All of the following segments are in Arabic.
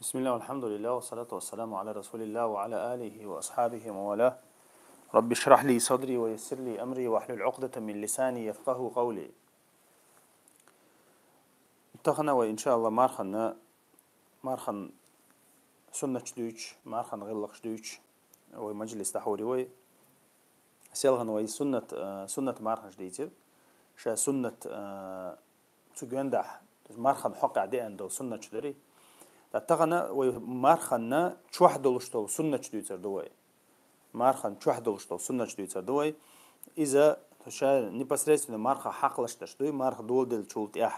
بسم الله والحمد لله والصلاة والسلام على رسول الله وعلى آله وأصحابه وموالاه. رب اشرح لي صدري ويسر لي أمري واحلل عقدة من لساني يفقه قولي. اتخنا وإن شاء الله مارخن سنة شدوش مارخن غلق شدوش ومجلس تحوري وي سيلغن وي سنة مارخن شديتر شا سنة تجندح مارخن حق عدين دو سنة شدري اتخنا وي مارخن شوح دولشتو سنة شديتر دوي مارخن شوح دولشتو سنة شديتر دوي إذا شا непосредственно марха хақлашташ дуй марх долдел чултях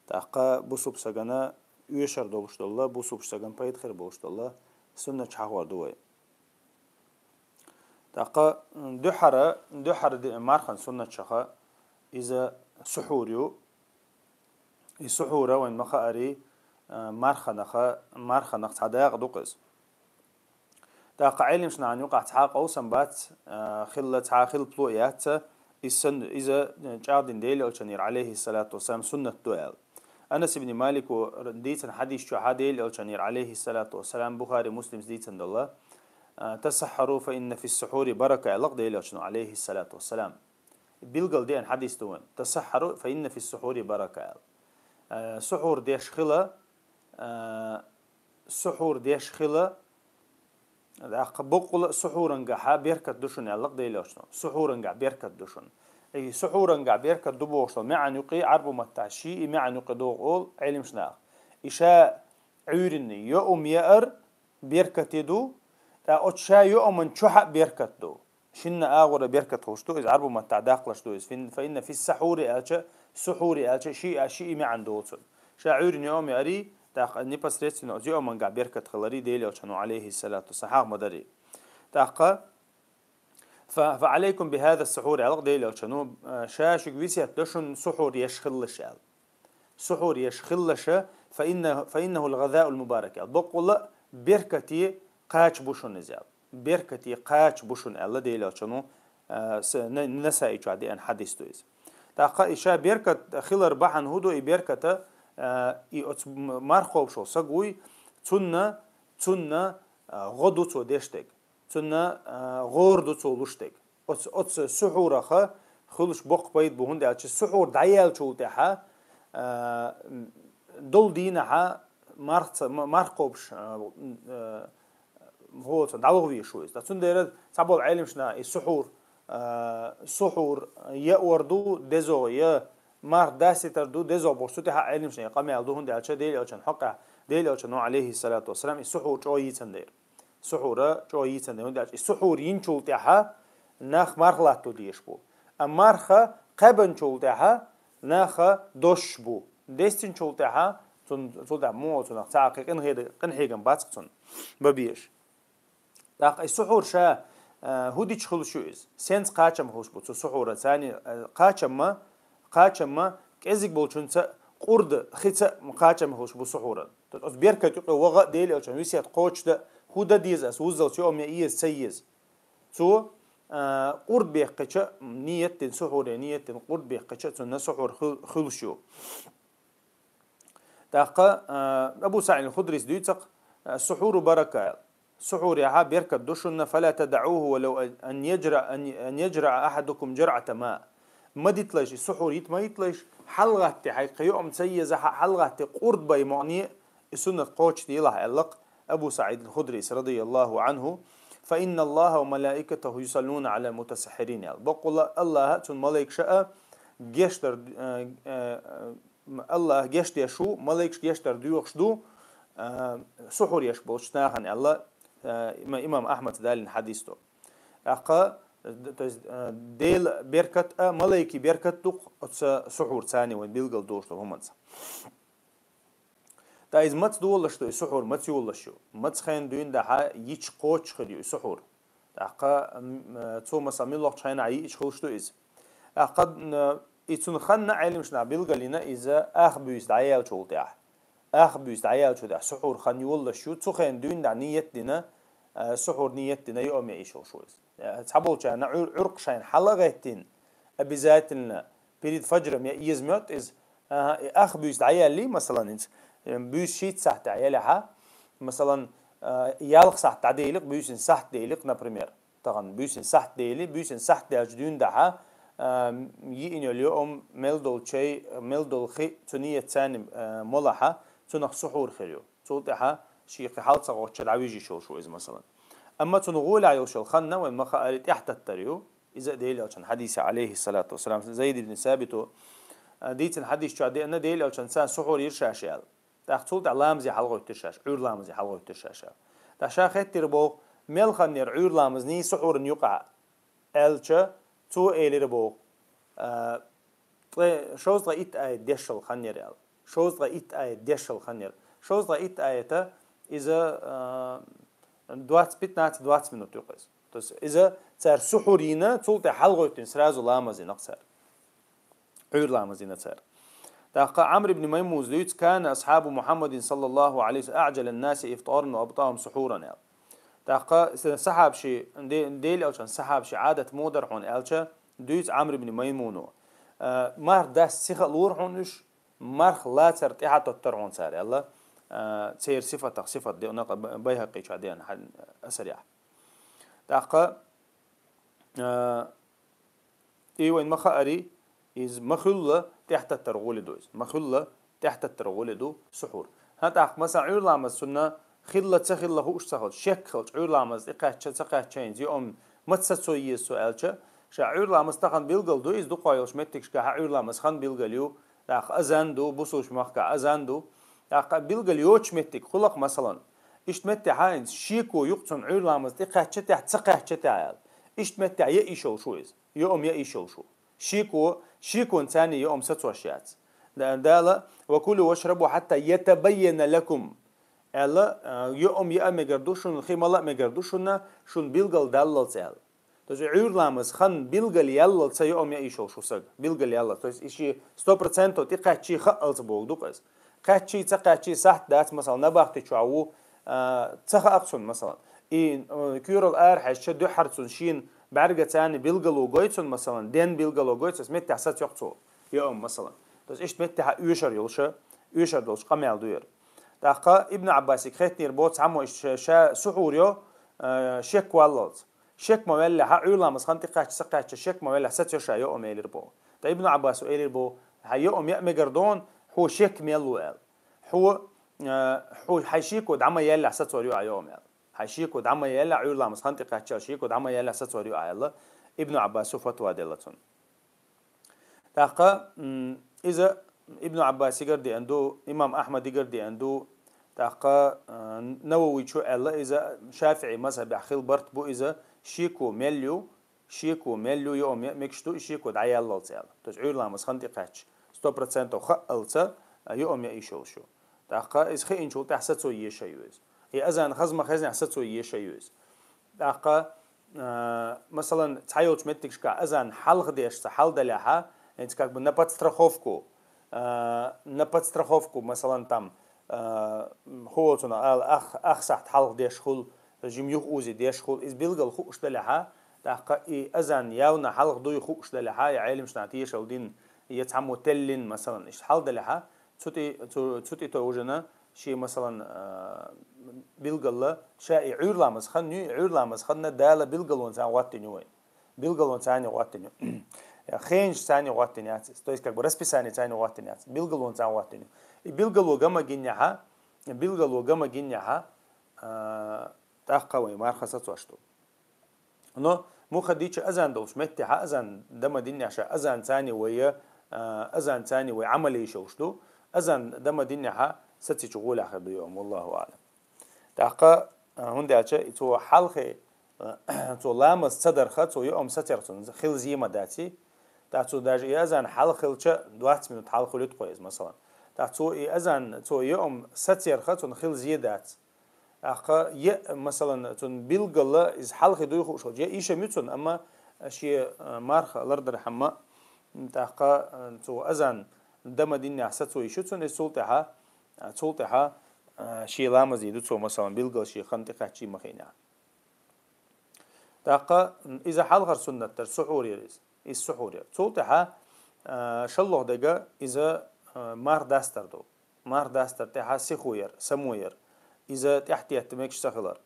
тақа бусуп сагана үйшар долуштолла бусуп саган пайдхер болуштолла сунна чахвар дуй тақа духар мархан сунна чаха إذا سحوريو السحورة وين مخاري مارخنخ تعداق دوقز تاق علم شنا عن يقع تحاق أو سنبات خلة خل بلويات السن إذا جاردين ديل أو شنير عليه الصلاة والسلام سنة دوال أنس بن مالك وديتن حديث شو حديل أو شنير عليه الصلاة والسلام بخاري مسلم ديتن الله تسحروا فإن في السحور بركة لق ديل أو شنو عليه الصلاة والسلام بيلقل دين حديث دوان تسحروا فإن في السحور بركة سحور ديش خلا سحور ديش خلا بقول سحورنجا حبيركت دوشن علق ديلاشنا سحورنجا بيركت دوشن أي سحورنجا بيركت دبوشنا مع نقي عرب متعشي مع نقي دوغول علم شناق إشاء عيرني يوم يأر بيركت يدو أتشا يوم شح بيركت دو شنا أغور بيركت خوشتو إذا عرب متعداقلش دو فإن في السحور ألش سحور ألش شيء ما عنده شا عيرني يوم يأري تاق непосредственно от يوم قاع بيركت خلري ديلي وشنو عليه الصلاة والسلام مدري تاق فعليكم بهذا السحور على ديلي وشنو شاشك بيسيت دشن سحور يشخلش سحور يشخلش فإنه الغذاء المبارك بقول بيركتي قاش بوشن زياد بيركتي قاش بوشن الله ديلي وشنو نسائي عادي أن حديث تويز تاق إشا بيركت خلر بحن هدو بيركته مارخوب شو سقوي تنا غدو تو دشتك تنا غوردو تو لشتك أتس سحورة خلش بق بيد بهند أتش سحور دعيال شو تها دول دينها مارخوبش هو دعوة شو إذا تندرد سبب علم شنا السحور سحور يأوردو دزو مار داسي تردو دزو برسوتي حق علم شنو قام يالدوهن دي أشياء ديل أو شن حقه ديل أو شنو عليه الصلاة والسلام السحور شوي تندير سحورة شوي تندير هندي السحور ينشول تها ناخ مارخلاتو ديش بو أم مارخة قبن شول تها ناخ دوش بو دستين شول تها تون ده مو تون تعاق قن هيجن باتكتون ببيش داق السحور شا هودي تشخل شو إز سنس قاچم خوش بو سحورة ثاني قاچم كأزيك بولشونسا قرد خيتsa قاچم خوش بصحورة تأس بيركت يقول وغا ديلي أو شان ويسيات قوش ده هودا ديزاس وزل شو أم يئيز سيز سو قرد بيقتش نية سحورة نية قرد بيقتش سنة سحور خلشوا تاقا أبو سعيد الخدري سديتق السحور بركة سحور يها بيركت دوشنا فلا تدعوه ولو أن يجرع أحدكم جرعة ماء ما ديتلاش السحور ما يتلاش حلقة حقيقة يوم سيزة حلقة قرد باي معني السنة قوش دي الله علق أبو سعيد الخدري رضي الله عنه فإن الله وملائكته يصلون على المتسحرين بقول الله تون ملائك شاء جيشتر الله جيشت يشو ملائك جيشتر ديوخش دو سحور يشبوش ناخن الله إمام أحمد دال حديثه أقا ديل بيركت ملايكي بيركت دوق سحور ثاني وين بيلقل دوشتو همانسا تا إز مت دولشتو سحور مت يولشو مت خين دوين ده يش قوش خليو سحور أقا تو مسامي الله تشين عي يش خلشتو إز أقا إتون خنا علمشنا بيلقلنا إذا بيوز دعيال شولتاح بيوز دعيال شولتاح سحور خن يولشو تو خين دوين ده نيت دينا سحور نيت دينا يوم يعيشو شويز تحبول شان عرق شان حلقتين أبيزاتنا بريد فجر يزمت إز بيوز دعيال لي مثلا إنت بيوز شيت ساعة عيالها مثلا يالق صح تعديلق بيوسن صح ديلق например طبعا بيوسن صح ديلي بيوسن صح داجدون دها يين اليوم ملدول شيء ملدول خي تنية ثاني ملحة تنخ سحور خيو توضحها شيء حال صغوت شلعويجي شو إذا مثلا أما تنقول على وش الخنة وما قالت تحت التريو إذا ديل أو حديث عليه الصلاة والسلام زيد بن ثابت ديت الحديث شو عدي أن ديل أو سان سحور يرشاشيال تأخذت علامة حلقة ترشاش عور لامز حلقة ترشاش تشاخت تربو مل خنير عور لامزني سحور يقع ألشة تو إليربو شوز رأيت آية دشل خنير أل شوز رأيت آية دشل خنير شوز رأيت آية إذا 25 минут يقص. То есть إذا صار سحورينا تولت حلقة سرازو لامزين أقصر عور لامزين صار. تحقق عمرو بن ميمون زيت كان أصحاب محمد صلى الله عليه وسلم أعجل الناس إفطارا وأبطاهم سحورا. تحقق سحاب شيء ديل أو كان سحاب شيء عادة مودر عن ألشة دوت عمرو بن ميمون مار داس سخ لور عنش مارخ لا ترتيح تطرعون صار يلا سير صفة دي أنا بيهقي شادين أسرع تحقق وين مخاري إز مخلة تحت الترغول دوز مخلة تحت الترغول دو سحور هذا مثلا عور لامز سنة خلة تخلة هو اشتغل شك خلت عور لامز إقاعد شينز يوم متسوي السؤال شعور لامز تخن بيلقل دو إز دو قايلش متكش كعور لامز خن بيلقليو تاخ أذان دو بوسوش مخكع أذان دو تاخ بيلقل يوتش متك خلق مثلا إشتمتع هاينز شيكو يقطن عور لامز إقاعد شتع تسقع شتع إشتمتع يأيشو شويز يوم يأيشو شو شيكو ثاني يوم ستوشيات دالا وكلوا واشربوا حتى يتبين لكم الا يوم مقردوشون خيملا مقردوشون شون بيلقل دالل تال توز عور لامز خن بيلقل يالل تي يوم يشو شو سق بيلقل يالل توز اشي 100% تقاتشي خالت بوق دوقس قاتشي تقاتشي صح دات مثلا نباختي شعو تخ اقصن مثلا ان كيرل ارحش دو حرتون شين بعرقة تاني بيلقلو جويتون مثلا دين بيلقلو جويتون متى حسات يقطو يوم مثلا بس إيش متى يوشر يلشة يوشر دولش قميل دوير تاقا ابن عباس خيتني ربوت عمو إيش سحوريو شك واللز شك مولا عيولا مسخنتي قاش سقاش شك مولا حسات يوشا يوم يلربو تا ابن عباس يلربو هيوم يأمجردون هو شك ميلو ال هو حيشيكو دعما يلا حسات يوم يوم حيشيكو دعما يلا عيولا مسخنتي قاش شيكو دعما يلا حسات يوم يلا ابن عباس فتوى دلتون تاقا إذا ابن عباس يقردي عنده إمام أحمد يقردي عنده تاقا نووي شو الله إذا شافعي مذهب أخيل برت بو إذا شيكو مليو يوم مكشتو شيكو دعيا الله تعالى تجعير لامس خنتي قاتش 100% خالصة يوم يعيشوا شو تاقا إذا خي إنشو تحسسوا يشيوز هي أذان خزمة خزن حسسوا يشيوز تاقا مثلا تحيوش متكش كا أذان حلق ديش حل دلها انت как бы на подстраховку مثلا там خوتنا اخ صحت حلق ديش خل جميوخ اوزي ديش خل از بيلقل خوش دلها تحقق اذان ياونا حلق دوي خوش دلها يا عالم شناتيش او دين يتعمو تلين مثلا ايش حل دلها تسوتي توجنا شي مثلا بيلقل شاي عور لامز خن عور لامز خن داله بيلقل وانسان واتنيوي بيلقل وانسان واتنيو خينش ثاني واتنيات то есть как бы расписание ثاني واتنيات بيلقلون ثاني واتنيو بيلقلو جما جنيها تأقوي ما رخصت واشتو но مو خديتش أذان دوش متها أذان دم دنيا عشان أذان ثاني وعملي شوشتو أذان دم دنيا ستي شغول آخر بيوم والله أعلم تأقى هندي عشان تو حلقة تو لامس صدر خط ويوم سترتون خل زي ما داتي تاعتو داج إذن حل خلشة 20 минут حل خليت كويس مثلا تاعتو إذن تو يوم ستير خاتون خل زيادات أخا مثلا تون بيلقلا إز حل خدوي خوش جا إيش ميتون أما شيء مارخ لردر حما تاخا تو إذن دم ديني حسيتو يشوتون السلطة شيء لامز يدوتو مثلا بيلقل شيء خنطقة شيء مخينا تاخا إذا حل خر سنة تر سحور يريز السحور صوتها شلوه دقة إذا مار داستر تها سخوير سموير إذا تحت يتمكش سخلر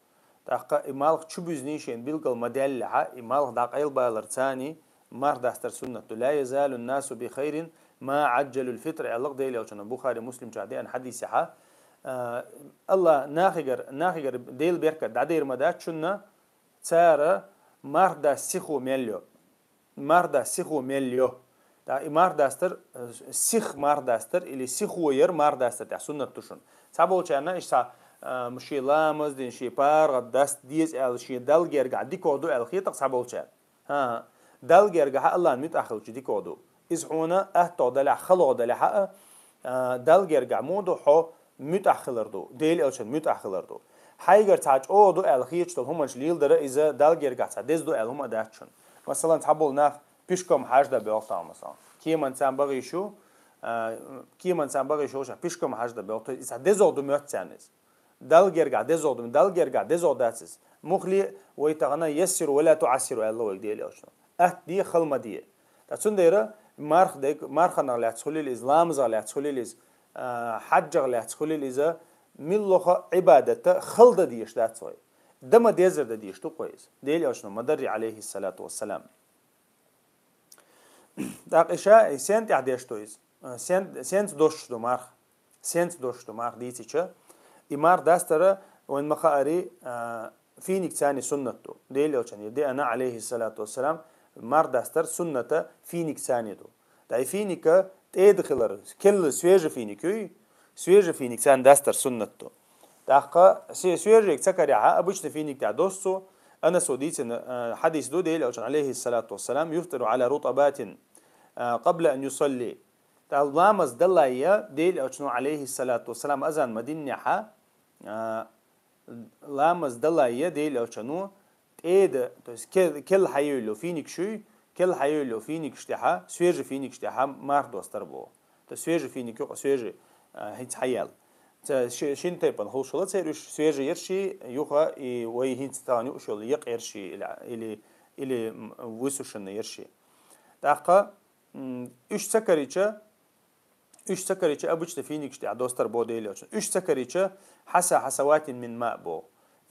دقة إمالك شو بزنيشين بيلقى المدل إمالك دق أيل بالر ثاني مار داستر سنة لا يزال الناس بخير ما عجلوا الفطر علق ديلي أو شنو بخاري مسلم جادي أن حديث الله ناخير ديل بيركة دادير مدات شنو تارا ماردا سيخو مليو ماردا سيخو مليو دا مارداستر سيخ مارداستر اللي سيخو ير مارداستر تاع سنة تشون سابو چانا إشتا مشي لامز دين شي بار داست ديز ال شي دالجير قاعد ديكودو ال خيطق سابو چان ها دالجير قاعد الله متأخر ديكودو إز هنا أهتو دلع خلو دلع دالجير قاعد مودو حو متأخر دو ديل ألشن متأخر دو حيجر تاج أو دو ال خيط تل هم جليل در إذا دالجير قاعد دز دو ال هم داشون مثلا تحبول ناخ بيشكم حاجة بيوقتها مثلا كي من سام بغي شو كي من سام بغي شو بيشكم حاجة بيوقتها إذا دزود ميت سنس دالجير قاعد دزود داتس مخلي ويتغنى يسر ولا تعسر الله ويديل أشنا دي خلمة دي تسون ديرة مارخنا لا تقولي الإسلام لا تقولي الإس حج لا تقولي الإذا ملخ عبادة خلد ديش ده تسوي دم ديزر ده ديش تو كويس ديل أشنا مدري عليه الصلاة والسلام داق إشاء سنت عديش تويز سنت دوش دو مارخ سنت دوش دو مارخ ديتي چه إمار داستره وين مخاري فينك ثاني سنته ديل يوشان يدي أنا عليه الصلاة والسلام مار داستر سنته فينك ثاني دو داي فينك تدخلر كل سويج فينك ثاني داستر سنته داق سويج تكريها أبوش فينك تاع دوستو أنا سوديت حديث دو ديل يوشان عليه الصلاة والسلام يفطر على رطبات قبل أن يصلي لامز دلايا ديل أوشنو عليه الصلاة والسلام أذان مدينة لامز دلايا ديل أوشنو تيد كل حيولو فينك شوي كل حيولو فينك اشتها سويج فينك اشتها مار دوستر بو تسويج فينك يو سويج هيت حيال شين تيبن هو شغلة سيرش سويج يرشي يوها وي هيت ثاني وشغل يقيرشي إلى وسوشن يرشي دقة إيش سكريتش أبوش تفينك شتى دوستر بوديلوش إيش سكريتش حسوات من ماء بو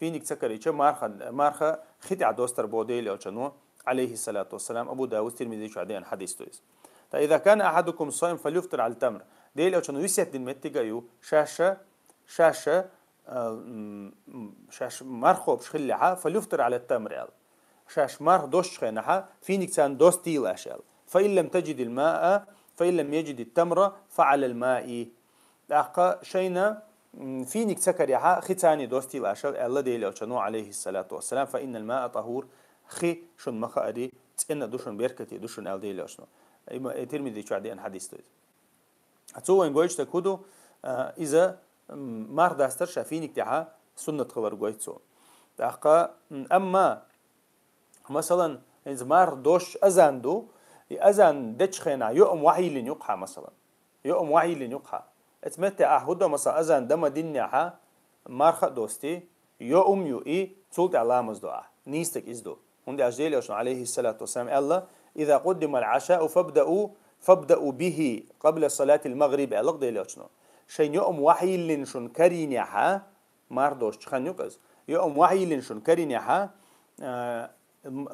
فينك سكريتش مارخ خدع دوستر بوديلوش نو عليه الصلاة والسلام أبو داود الترمذي شو عدين حديث تويس فإذا كان أحدكم صائم فليفطر على التمر ديلوش نو يسيت دين متجايو شاشة مارخو بشخلها فليفطر على التمر شاش مارخ دوش خينها فينك تان دوستيل أشل فإن لم تجد الماء فإن لم يجد التمر فعلى الماء دقة شينا فينك سكريها ختاني دوستي الأشل الله ديل أوشنو عليه الصلاة والسلام فإن الماء طهور خي شن مخاري تسألنا دوشن بيركتي دوشن ال ديل أوشنو ترمذي شو عدي أن حديث تويز هتسوي إن جويش تكودو إذا مار داستر شافينك تها سنة خبر جويتسو دقة أما مثلا إذا مار دوش أزاندو أذان دتشخنا يوم وحي لين يقحى مثلا يوم وحي لين يقحى اتمتى أهودا مثلا أذان دم دنياها مارخ دوستي يوم يوئي تولت علامز دعاء نيستك إزدو هندي أجديل يوشن عليه الصلاة والسلام الله إذا قدم العشاء فابدأوا به قبل صلاة المغرب ألق ديل يوشنو شين يوم وحي لين شن كرينيها مار دوش خان يقز يوم وحي لين شن كرينيها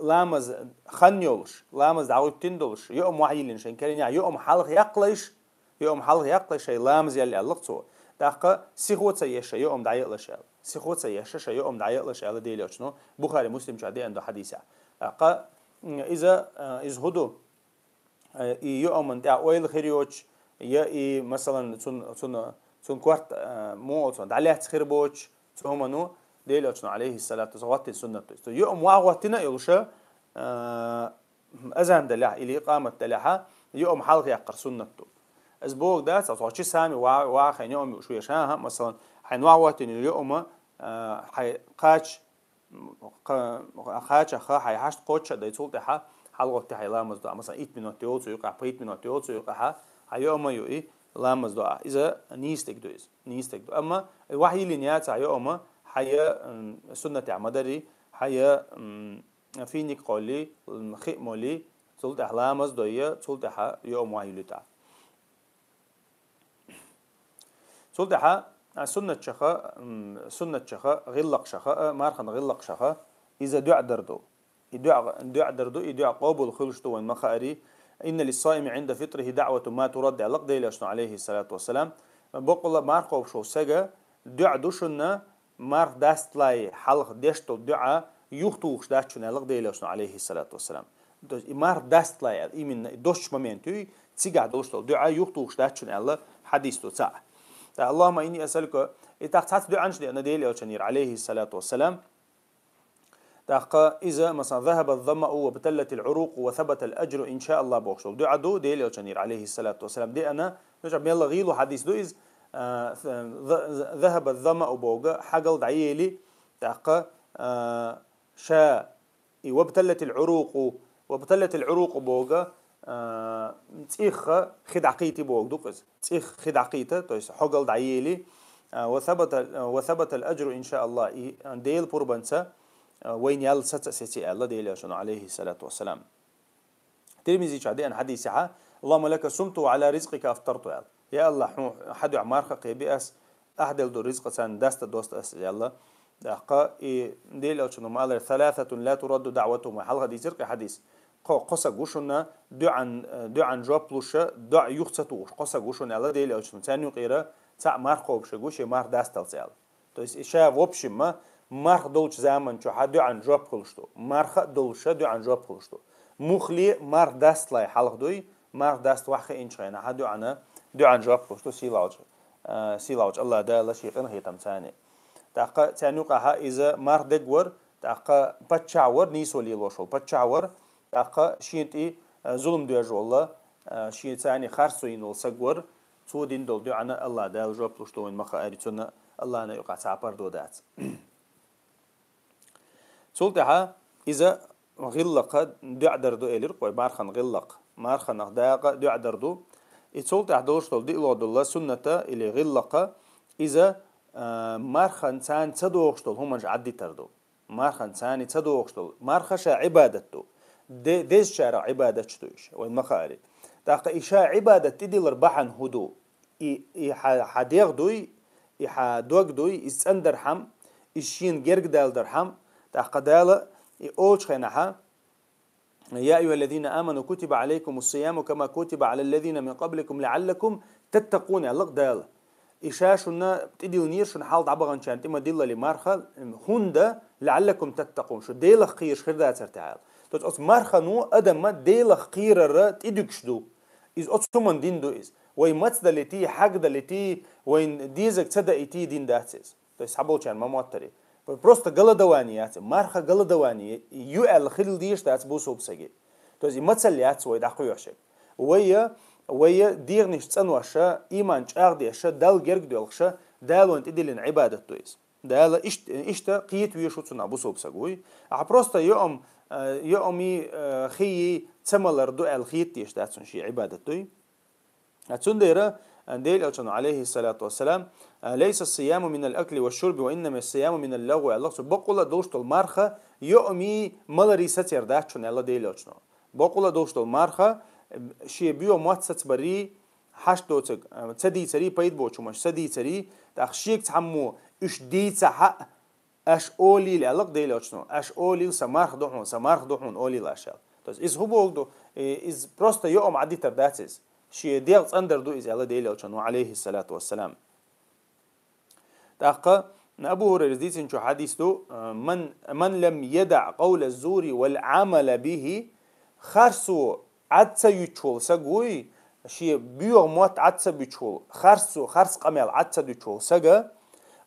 لامز خنيولش لامز دعوت تندولش يوم وحيلين شين كرينيا يوم حلق يقلش شيء لامز يلي اللقطو دقة سيخوت سيش يوم دعيقلش سيخوت سيش يوم دعيقلش على ديلي شنو بخاري مسلم شادي عنده حديثة دقة إذا هدو يوم من دع ويل خيريوش يا مثلا تون كوارت مو تون دعليه خيربوش تهمنو ديل أشنو عليه الصلاة والسلام السنة تستو يوم واغوتنا يلشة أذان دلها إلى إقامة دلها يوم حلق يقر سنته أسبوع ده صوتشي سامي واخين يوم شوية شاها مثلا حين واغوتنا اليوم حي قاتش خا حي حشت قاتش ده يطول تها حلقة تها لامز ده مثلا 8 منوت يوتو يقع 8 منوت يوتو يقع يوم يوي لامز ده إذا نيستك دو أما الوحي اللي نياتها يوم حيا سنة عمدري حيا فينك قولي خي مولي صلت أحلامز دوية صلت ح يوم واحد لتا صلت ح سنة شخا غلق شخا مارخن غلق شخا إذا دع دردو دع دردو دع قابل خلشتو وين مخاري إن للصائم عند فطره دعوة ما ترد علق ديلاشنا عليه الصلاة والسلام بقول مارخو شو سجا دع دوشنا مار داست لاي حلق دشتو دعاء يختوش داشنا علق ديلاشنا عليه الصلاة والسلام مار داست لاي إيمن دوش مومنتو تيجا دوشتو دعاء يختوش داشنا على حديث تو ساعة اللهم إني أسألك إتاقت دعانش لأن ديلاشنا عليه الصلاة والسلام إذا مثلا ذهب الظمأ وابتلت العروق وثبت الأجر إن شاء الله بوكسل دعاء دو ديل يوشنير عليه الصلاة والسلام دي أنا نجاب يلا غيلو حديث دو إذ ذهب الظمأ بوغا حقل دعيلي شاء وابتلت العروق بوغا تيخ خدعقيتي بوغ دوقز تيخ خدعقيته تويس حقل دعيلي وثبت الأجر إن شاء الله ديل بوربنسا وين يال ستأسيتي الله ديلي عشان عليه الصلاة والسلام ترمزي شعدي أن حديث اللهم لك سمت وعلى رزقك أفطرت يا الله حد عمارك قيبئس أحد دو رزق سان دوست أس يا الله دقا ديلي عشان مالر ثلاثة لا ترد دعوتهم حلقة دي زرق حديث قصة قوشنا دعان جوابلوش دع يخصتوش قصة قوشنا الله ديلي عشان ثاني غيره تاع ماركو بشجوش مار داستل سيال تويس إشاف وبشما مارخ دولش زمان شو حدو عن جواب خلشتو مارخ دولش دو عن جواب خلشتو مخلي مار داست لاي حلق دوي مار داست واخ إنش خينا حدو عن دو عن جواب خلشتو سيلاوج الله دا لا شيء قن هيتم ثاني تاقا تانوقها إذا مار دقور تاقا بتشاور نيسو ليلوشو بتشاور تاقا شينتي ظلم دو الله شيء ثاني خارسو ينول سقور تو دين دول دو عن الله دا جواب خلشتو وين مخا أريتونا الله أنا يقع تعبر دو دات سلطها إذا غلق دعدر دو إلير قوي مارخن غلق مارخن أخداق دعدر دو سلطها دوش دول دي الله سنة إلي غلق إذا مارخن سان تدوش دول هم عدي تردو مارخن سان تدوش دول مارخش عبادته ديز شارع عبادتش وين مخاري تاق إشاء عبادة تدي لربحن هدو حديق دوي حدوق دوي إسأندر حم إشين جرق دال درحم تقدال أولش خناها يا أيها الذين آمنوا كتب عليكم الصيام كما كتب على الذين من قبلكم لعلكم تتقون علق دال إشاشنا تدي ونيرشن حال عبغان شان تما ديلا لمارخل هندا لعلكم تتقون شو ديلا خير خير ذات ارتعال توت مارخنو أدم ديلا خير الر تدكشدو إز أتصمن دين دو إز وين متدلتي حق دلتي وين ديزك تدأتي دين داتس توت حبول شان ما موتري просто голодование марха голодование юэл хил диш тац бусоп саги то есть мацалят свой дахуяшек ويا ديرنش تصنوشه إيمان شاغديشه دال جرجدولشه دالون تدلين عبادة تويس دال إشتا قيت ويشوتنا بصوب سجوي عبروستا يومي خي تملر دو الخيت يشتاتون شي عبادة توي هتسنديرة ديل أوتشن عليه الصلاة والسلام ليس الصيام من الأكل والشرب وإنما الصيام من اللغو الله بقول دوشت المارخة يومي ملري ستير داتشون الله ديل أوتشن بقول دوشت المارخة شيء بيو مواتسات بري حشتوتك تدي تري بيد بوتشو مش تدي تري تأخشيك تحمو إش دي تحق أش أولي لألق ديل أوتشن أش أولي سمارخ دوحون أولي لاشال بس إز هو بوجدو إز بروستا يوم عدي ترداتس شيء ديالت أندر دو إز الله ديل أوتشن عليه الصلاة والسلام تأخ أبو هريرة ديتن شو حديث دو من لم يدع قول الزور والعمل به خرسو عدسا يتشول سقوي شيء بيو موت عدسا بيتشول خرس قميل عدسا بيتشول سقا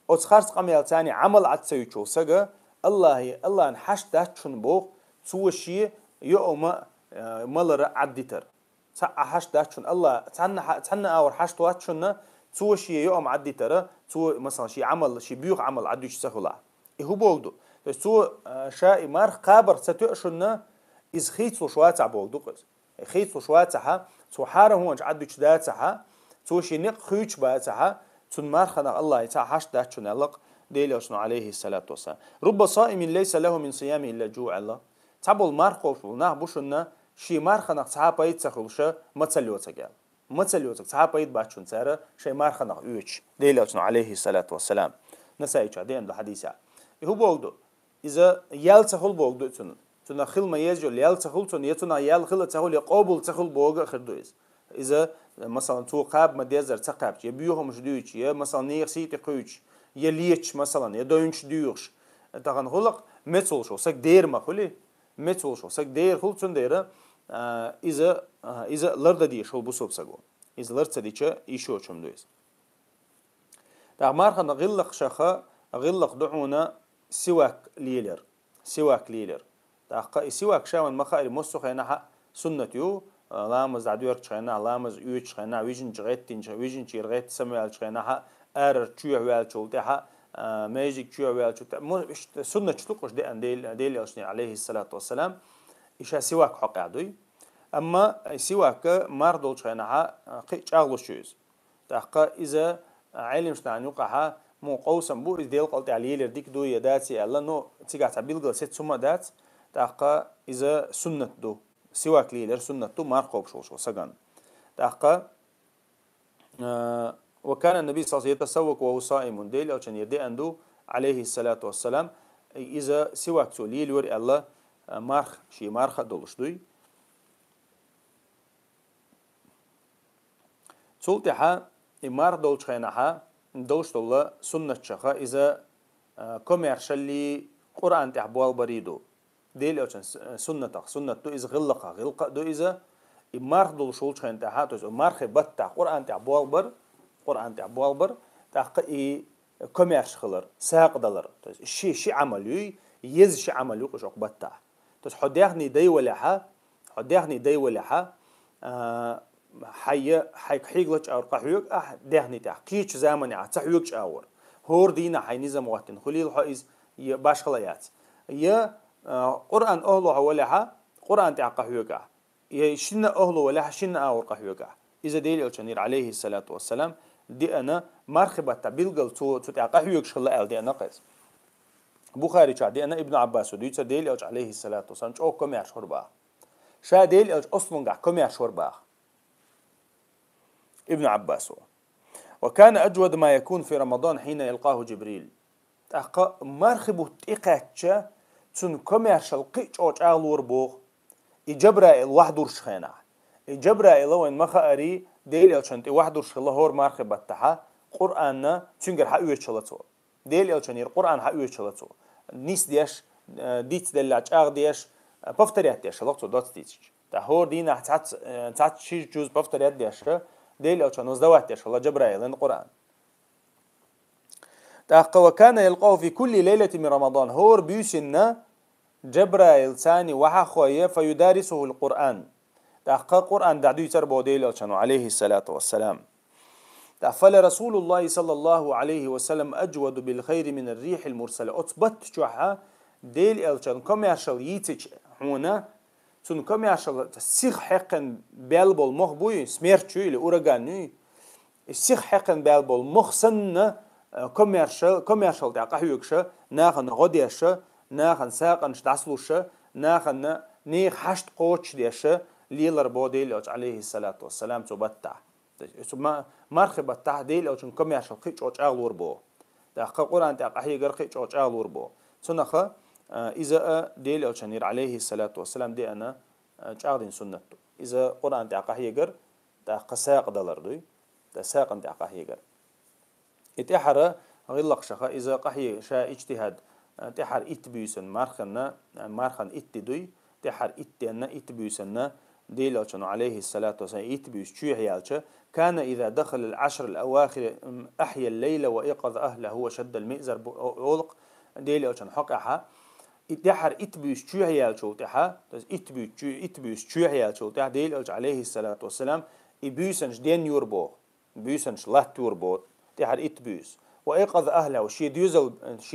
أوز خرس قميل تاني عمل عدسا يتشول سقا الله نحش داتشن بوغ سوى شيء يوم ملر عدتر حش داتشن الله تحنا أور حش تواتشن سوى شيء يوم عدتر سوى مثلا شيء عمل شيء بيوغ عمل عدوش سهلا هو بوغدو سوى شاء مار قابر ستؤشن إز خيتلو شواتع بوغدو قز خيتلو شواتعها سو حاره هو عدوش داتعها سوى شيء نق خيوش باتعها تن مار خنا الله يتع حش داتشن لق ديلوشن عليه الصلاة والسلام رب صائم ليس له من صيامه إلا جوع الله تعبوا المار خوف وناه بوشنا شي مار خنا صحابة يتسخلوش ما تسلوا تجال مثل يوزك صحابة يتبعشون سارة شيء مارخنا يوش ديل أوشن عليه الصلاة والسلام نسأي شو دين الحديثة هو بوجدو إذا يال تخل بوجدو تنا خل ما يجول يال تخل تنا يتنا يال خل تخل يقابل تخل بوجا خردويز إذا مثلا تو قاب ما ديزر تقاب يبيوهم مش ديوش يا مثلا نيرسي تقويش يليتش مثلا يدوينش ديوش تاخن خلق مثل شو سك دير ما خلي مثل شو سك دير خل تون ديره إذا لرد دي شو بوسوب سجوا إذا لرد سديشة يشو شم دويس تعمر خنا غلق شخا غلق دعونا سواك ليلر تاقا سواك شاون مخاري مستو خينا حق سنة يو لامز عدوير خينا لامز يوش خينا ويجن جغيتين ويجن جيرغيت سموال خينا حق تشوع ويال شولتي حق ماجيك تشوع ويال شولتي سنة شلوقش ديل يوشني عليه الصلاة والسلام إيشا سواك حق عدوي أما سواك ماردول خينا حق قيش أغلو شوز تاقا إذا علم شنان يوقعها مو قوسا بو ديل قلت عليه لرديك دو يداتي الله نو تيجات بيلقى ست سما دات تاقا إذا سنة دو سواك ليلر سنة دو مارقوب شو سجن تاقا وكان النبي صلى الله عليه وسلم يتسوق وهو صائم ديل أو كان يدي عنده عليه الصلاة والسلام إذا سواك تو ليل ور الله مارخ شي مارخ دولش دوي تولتها إمار دولش خينها دوش الله سنة شخا إذا كوميرشالي قرآن تحبوال بريدو ديل أوشن سنة دو إذا غلقة دو إذا إمار دولش خينها توز إمار خبت قرآن تحبوال بر تحقق كوميرش خلر ساق دلر توز شي عملي شي عملي قش عقبتها توز حديخني دي ولا حي حيقلش أو قحيوك دهني تحقيق زمني عتحيوك أور هور دينا حي نظام وقتن خليل حائز باش خلايات يا قرآن أهله ولا قرآن تحقيوك يا شن أهله ولا شن أور قحيوك إذا ديل الشنير عليه الصلاة والسلام دي أنا مرخبة تبلغل تو تحقيوك شلا دي أنا قيس بخاري شا دي أنا ابن عباس ودي ديل عليه الصلاة والسلام أو كم يشهر باه شا ديل أصلا كم يشهر باه ابن عباس وكان أجود ما يكون في رمضان حين يلقاه جبريل تحقق مرخبو تيقاتشا تون كوميرشال قيش أوش أغلور بوغ إجبرائيل وحدور شخينا إجبرائيل وين مخاري ديل يلشنت وحدور شخلا هور مرخبة تحا قرآن تنجر حقوية شلاتو ديل يلشنير قرآن حقوية شلاتو نيس ديش ديت دلعش أغ ديش بفتريات ديش لقطو دوت ديش تهور دينا تحت شيش جوز بفتريات ديش ديل أو شنوز دوات يش الله جبرائيل القرآن تحقق وكان يلقاه في كل ليلة من رمضان هور بيوسنا جبرائيل ثاني وحا خوية فيدارسه القرآن تحقق قرآن دعدو يتربو ديل أو شنو عليه الصلاة والسلام فل رسول الله صلى الله عليه وسلم أجود بالخير من الريح المرسلة أثبت شوحا ديل أو شنو كم يشل يتج هنا تون كم يعشل سيخ حقن بالبول مخ بوي سميرتشو اللي أورجاني السيخ حقن بالبول مخ سن كم يعشل تاع قحيوكش ناخن غديش ناخن ساقن شدعسلوش ناخن نيخ حشت قوتش ديش ليلر بوديل عليه الصلاة والسلام تبتع ثم مرخب التعديل أو تون كم يعشل قيش أوش أغلور بو تاع قرآن تاع قحيوكر قيش أوش أغلور بو سنخ إذا ديل أو شنير عليه الصلاة والسلام دي أنا جاردين سنته إذا قرآن تعقه يجر تعق ساق دلر دوي تساق تعقه يجر إتحرى غلق شخا إذا قحي شاء اجتهاد تحر إتبيسن مارخن إتدوي تحر إتنا إتبيسن ديل أو شنو عليه الصلاة والسلام إتبيس شو يالش كان إذا دخل العشر الأواخر أحيا الليل وإيقظ أهله وشد المئزر أولق ديل أو شنو حقها إتحر إتبيس شو هيال شو تها إتبيس شو هيال شو تها ديل أوج عليه الصلاة والسلام إبيسنش دين يوربو بيسنش لا توربو تحر إتبيس وإيقظ أهله وشي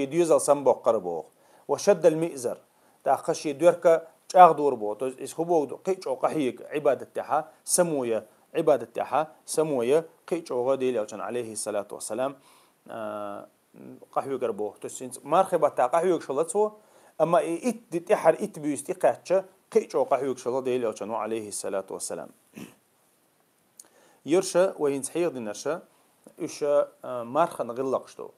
ديوزل سنبو قربو وشد المئزر تأخذ شي دورك أغدور بو إس خبو قيش أو قحيك عبادة تها سموية عبادة تها سموية قيش أو غديل أوج عليه الصلاة والسلام قحيو قربو تسين مرخبة تا قحيو شلته أما تحر إتبيس تقاتش قيش أو قحيو شلته ديل أوج عليه الصلاة والسلام يرشا وين صحيح دي نرشا إيش مارخن غلقشتو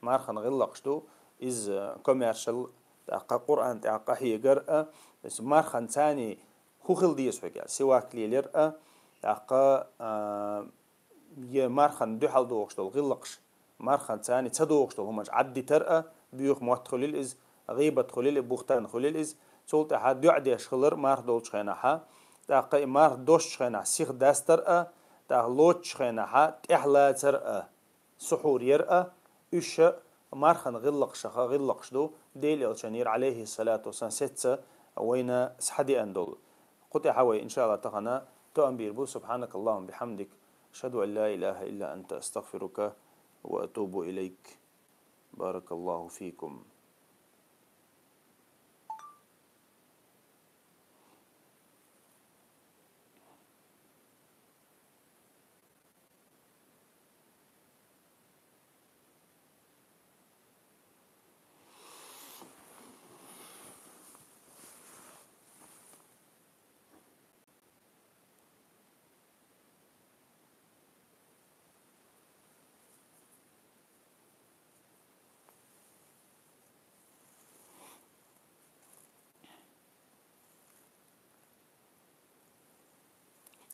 مارخن غلقشتو إز كوميرشال تاقا قرآن تاقا هي قرأ بس مارخن ثاني هو خل ديس حكا سواك ليلر تاقا يه مارخن دو حال دوغشتو غلقش مارخن ثاني تصدوغشتو همش عدي ترأ بيوخ موت خليل إز غيبة خليل بوختان خليل إز سولت حد يعديش خلر مار دولش خيناها تاقا مار دوش خينا سيخ داستر تا لوتش خيناها تحلا ترأ سحور يرأ إيش مارخن غلق شخا غلق شدو ديل الشنير عليه الصلاة والسلام ستة وين سحدي أندول قطع حوي إن شاء الله تغنى تؤمن بو سبحانك اللهم بحمدك أشهد أن لا إله إلا أنت أستغفرك وأتوب إليك بارك الله فيكم.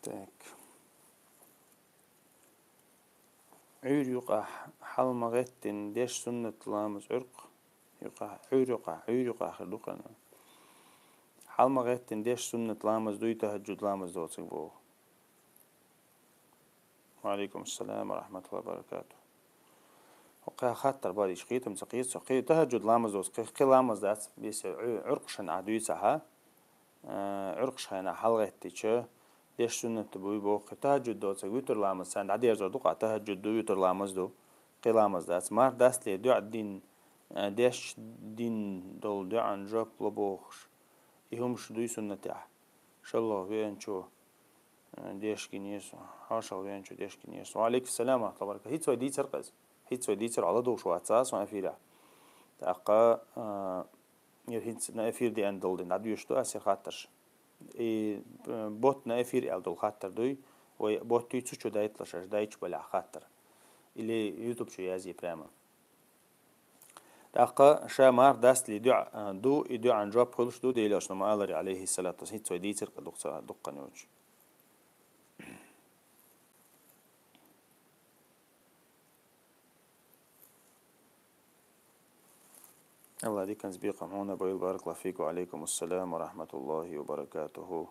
تاك عير يقع حل مغتن ديش سنة لامز عرق يقع عير يقع خلوقنا حل مغتن ديش سنة لامز دوي تهجد لامز دوتك بو. وعليكم السلام ورحمة الله وبركاته. وقع خاطر بادي شقيت مسقيت سقي تهجد لامز دوت قي لامز دات بيس عرقشن عدوي سها عرقش هنا حلقتي ديش سنة بوي بو تهجد دوت ويتر لامز سند عدي يرجع دوقع تهجد دو ويتر لامز دو قي لامز دات مار داس لي دو عدين ديش دين دول دو عن جاب لبوخش يهمش دوي سنة تاع شالله وين شو ديش كنيس هاشا وين شو ديش كنيس. وعليك السلام ورحمة الله وبركاته. هيت سوي ديتر قز هيت سوي ديتر على دو شو أساس وأنا فيها تأقى يرهيت نأفير دي أندل دين عدو يشتو أسير خاطرش بوت نأفير ألدول خاطر دوي وبوت توي تشو دايت لشاش دايتش بلا خاطر اللي يوتيوب شو يازي براما تأقى شامار داست لي دو يدو عن جواب خلش دو ديلاش نما ألري عليه الصلاة والسلام هيت سوي ديتر دقا نوج. الله دي كان سبيقا هنا بيل بارك الله فيك وعليكم السلام ورحمة الله وبركاته.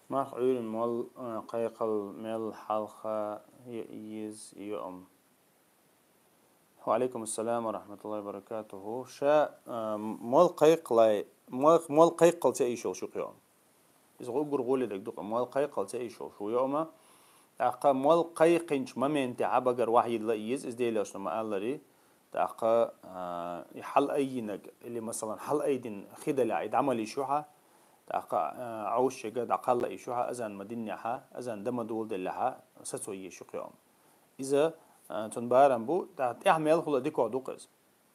ما عيون مال قيقل مال حلقة يز يوم. وعليكم السلام ورحمة الله وبركاته. شا مال قيقل مال قيقل تعيشوا شو قيام إذا قول قولي لك دق مال قيقل تعيشوا شو يوما أقا مال قيقنش ما من تعبجر واحد لا يز إز ديلا شو ما قال لي تأقى يحل أي نج اللي مثلا حل أي دين خدل عيد عملي شوها تأقى عوش جد أقل أي شوها أذن مدينها أذن دم دول دلها ستوي شو قيام إذا تنبارم بو تعمل هلا ديكو دوقز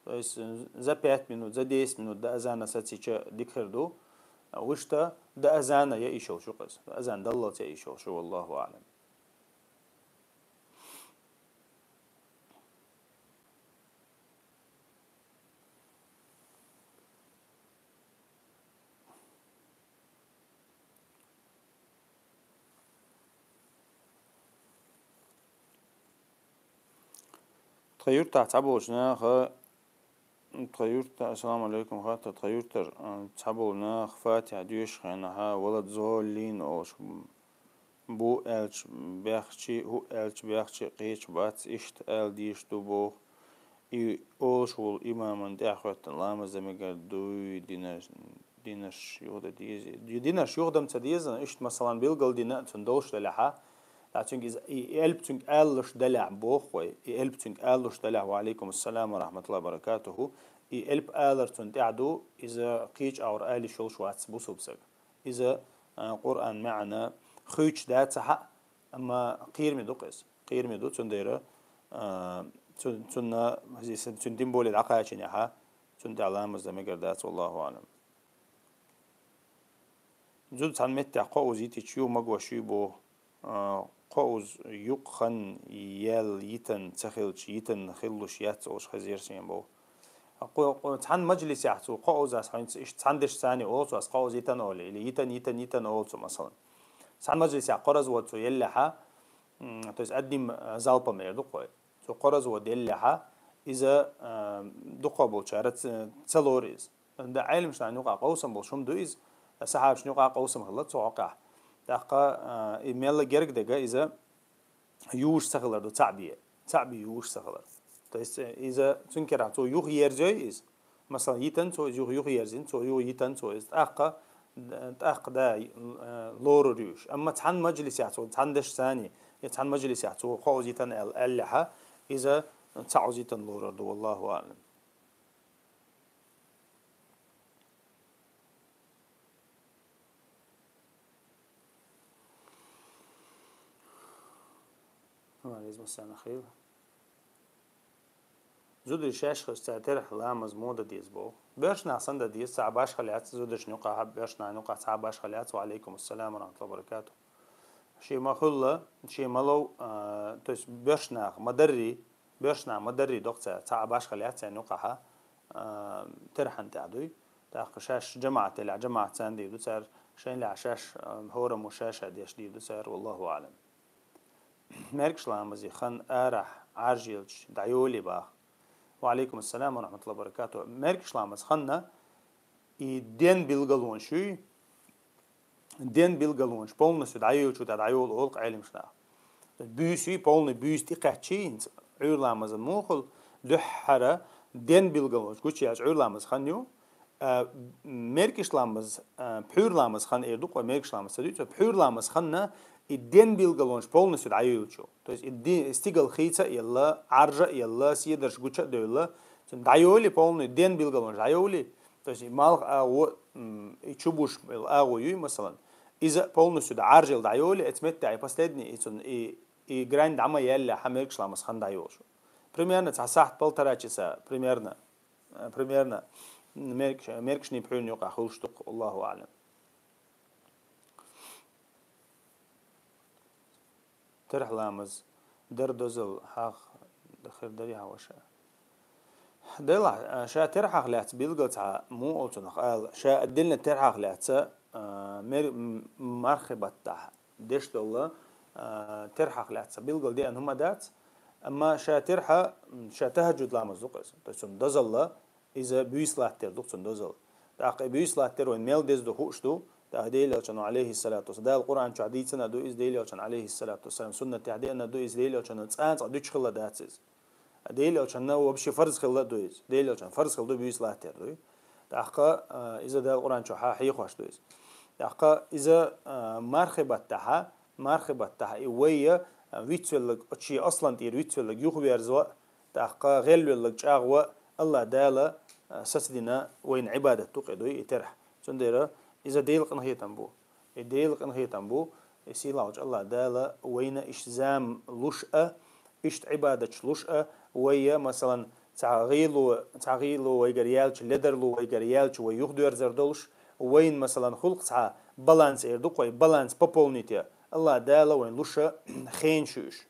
بس زا 5 minut زا 10 minut ده أذان ستيجا ديكردو وشتا ده أذان يعيشوا شو قز أذان دلله تعيشوا شو والله أعلم. تغير تعبوا جناخ تغير السلام عليكم خاطر تغير تعبوا جناخ فاتح ديش خينها ولد زولين أوش بو ألش بيخشي هو ألش بيخشي قيش بات إشت أل ديش دبوخ أوش والإمام ده أخوات الله مزمجر دوي دينش يودا ديز دينش يودا متديز إشت مثلا بيلقل دينا تندوش للحا لكن إذا يلبتون ألش دلع بوخوي يلبتون ألش دلع وعليكم السلام ورحمة الله وبركاته يلب ألرتون تعدو إذا قيج أو آلي شو شواتس بوسو بسق إذا قرآن معنا خيج دات حق أما قير مدوقس قير مدو تنديرة تنا هذه تندين بول العقاش نيها تند علامة زمجردات والله أعلم زود عن متى قوز يتشيو مجوا شيبو قوز يقخن يتن تخلش يتن خلوش ياتوش خزير سينبو عن مجلس يحتو قوز عن إيش عندش ثاني أوتو أس قوز يتن أولي اللي يتن أوتو مثلا عن مجلس يقرز وتو يلها تقدم زالبا ميردو قوي تو قرز وديلها إذا دقابو شارت تلوريز ده علم شنو نقع قوسم بوشم دويز سحاب شنو نقع قوسم خلط توقع دقة إيميل جرق دقة إذا يوش سخلر دو تعبي يوش سخلر تيس إذا تنكر تو يوخ يرجيز مثلا يتن تو يوخ يرزين تو يوخ يتن تو إز تأق ده لور ريوش أما تحن مجلس يحتو تحندش ثاني يتحن مجلس يحتو قوز يتن اللحة إذا تعوز يتن لور دو والله أعلم لازم السنة خير زود الشاش خستاتر لامز مودا ديز بو بيرشنا صند ديز ساعة باش خليات زودش نقع بيرشنا نقع ساعة باش خليات وعليكم السلام ورحمة الله وبركاته شيء ما خلا شيء ما لو تس بيرشنا مدري دكتور ساعة باش خليات نقعها ترحن تعدوي تاخشاش جماعة ساندي دوسر شين لعشاش هورا مشاشة ديش دي دوسر والله أعلم ماركش لامزي خن آرح عرجيلش دعيولي باخ وعليكم السلام ورحمة الله وبركاته ماركش لامز خنا دين بالقلون شوي دين بالقلون полностью دعيول شو دعيول أولق علم شنا بيسي полный بيس تقعشين عير لامز موخل دحرة دين بالقلون كوشي عش عير لامز خنيو ماركش لامز بحور لامز خن إردوق وماركش لامز سدوت بحور لامز خنا الدين بالقلونش полностью دعيول شو то есть الدين استيقل خيطة يلا عرجة يلا سيدرش قوشة دولا دعيولي полный دين بالقلونش دعيولي то есть مالك أو يشوبوش الأغو يوي مثلا إذا полностью عرجة دعيولي اتمتع последний и грань дама يلا حمركش لامز خن دعيول شو примерно ساعة полтора часа примерно ماركش نبحون يقع خلشتق الله أعلم ترح لامز در دوزل حق دخل دري هواشا دلا شا ترح خلات بيلقط مو أوتنخ قال شا دلنا ترح خلات مرخبة تاع دش دولا ترح خلات بيلقط دي أنهم دات أما شا تهجد لامز دقس تسون دوزل إذا بيسلات تر دقسون دوزل تاق بيسلات تر وين ميل دز دو هوشتو تهديل وشان عليه الصلاة والسلام ده القرآن شو عديد سنة دو إزديل وشان عليه الصلاة والسلام سنة تعدي أن دو إزديل وشان تسانس عدوش خلا داتس ديل وشان هو بشي فرز خلا دو إز ديل وشان فرز خلا دو بيس لا تر دو تحقا إذا ده القرآن شو حقيقي خوش دو إز تحقا إذا مرخبة تها ويا ويتولك شيء أصلا تير ويتولك يخبر زوا تحقا غير لك جاغوا الله دالا سسدنا وين عبادة تقعدو يترح سنديرة إذا ديل قنهي تنبو الديل قنهي تنبو يسيلاوج الله دالا وين إشزام لشأة إشت عبادة لشأة ويا مثلا تعغيلو ويجريالش لدرلو ويجريالش ويخدر زردولش وين مثلا خلق تاع بالانس إردوق وي بالانس بابولنيتيا الله دالا وين لشأة خين شوش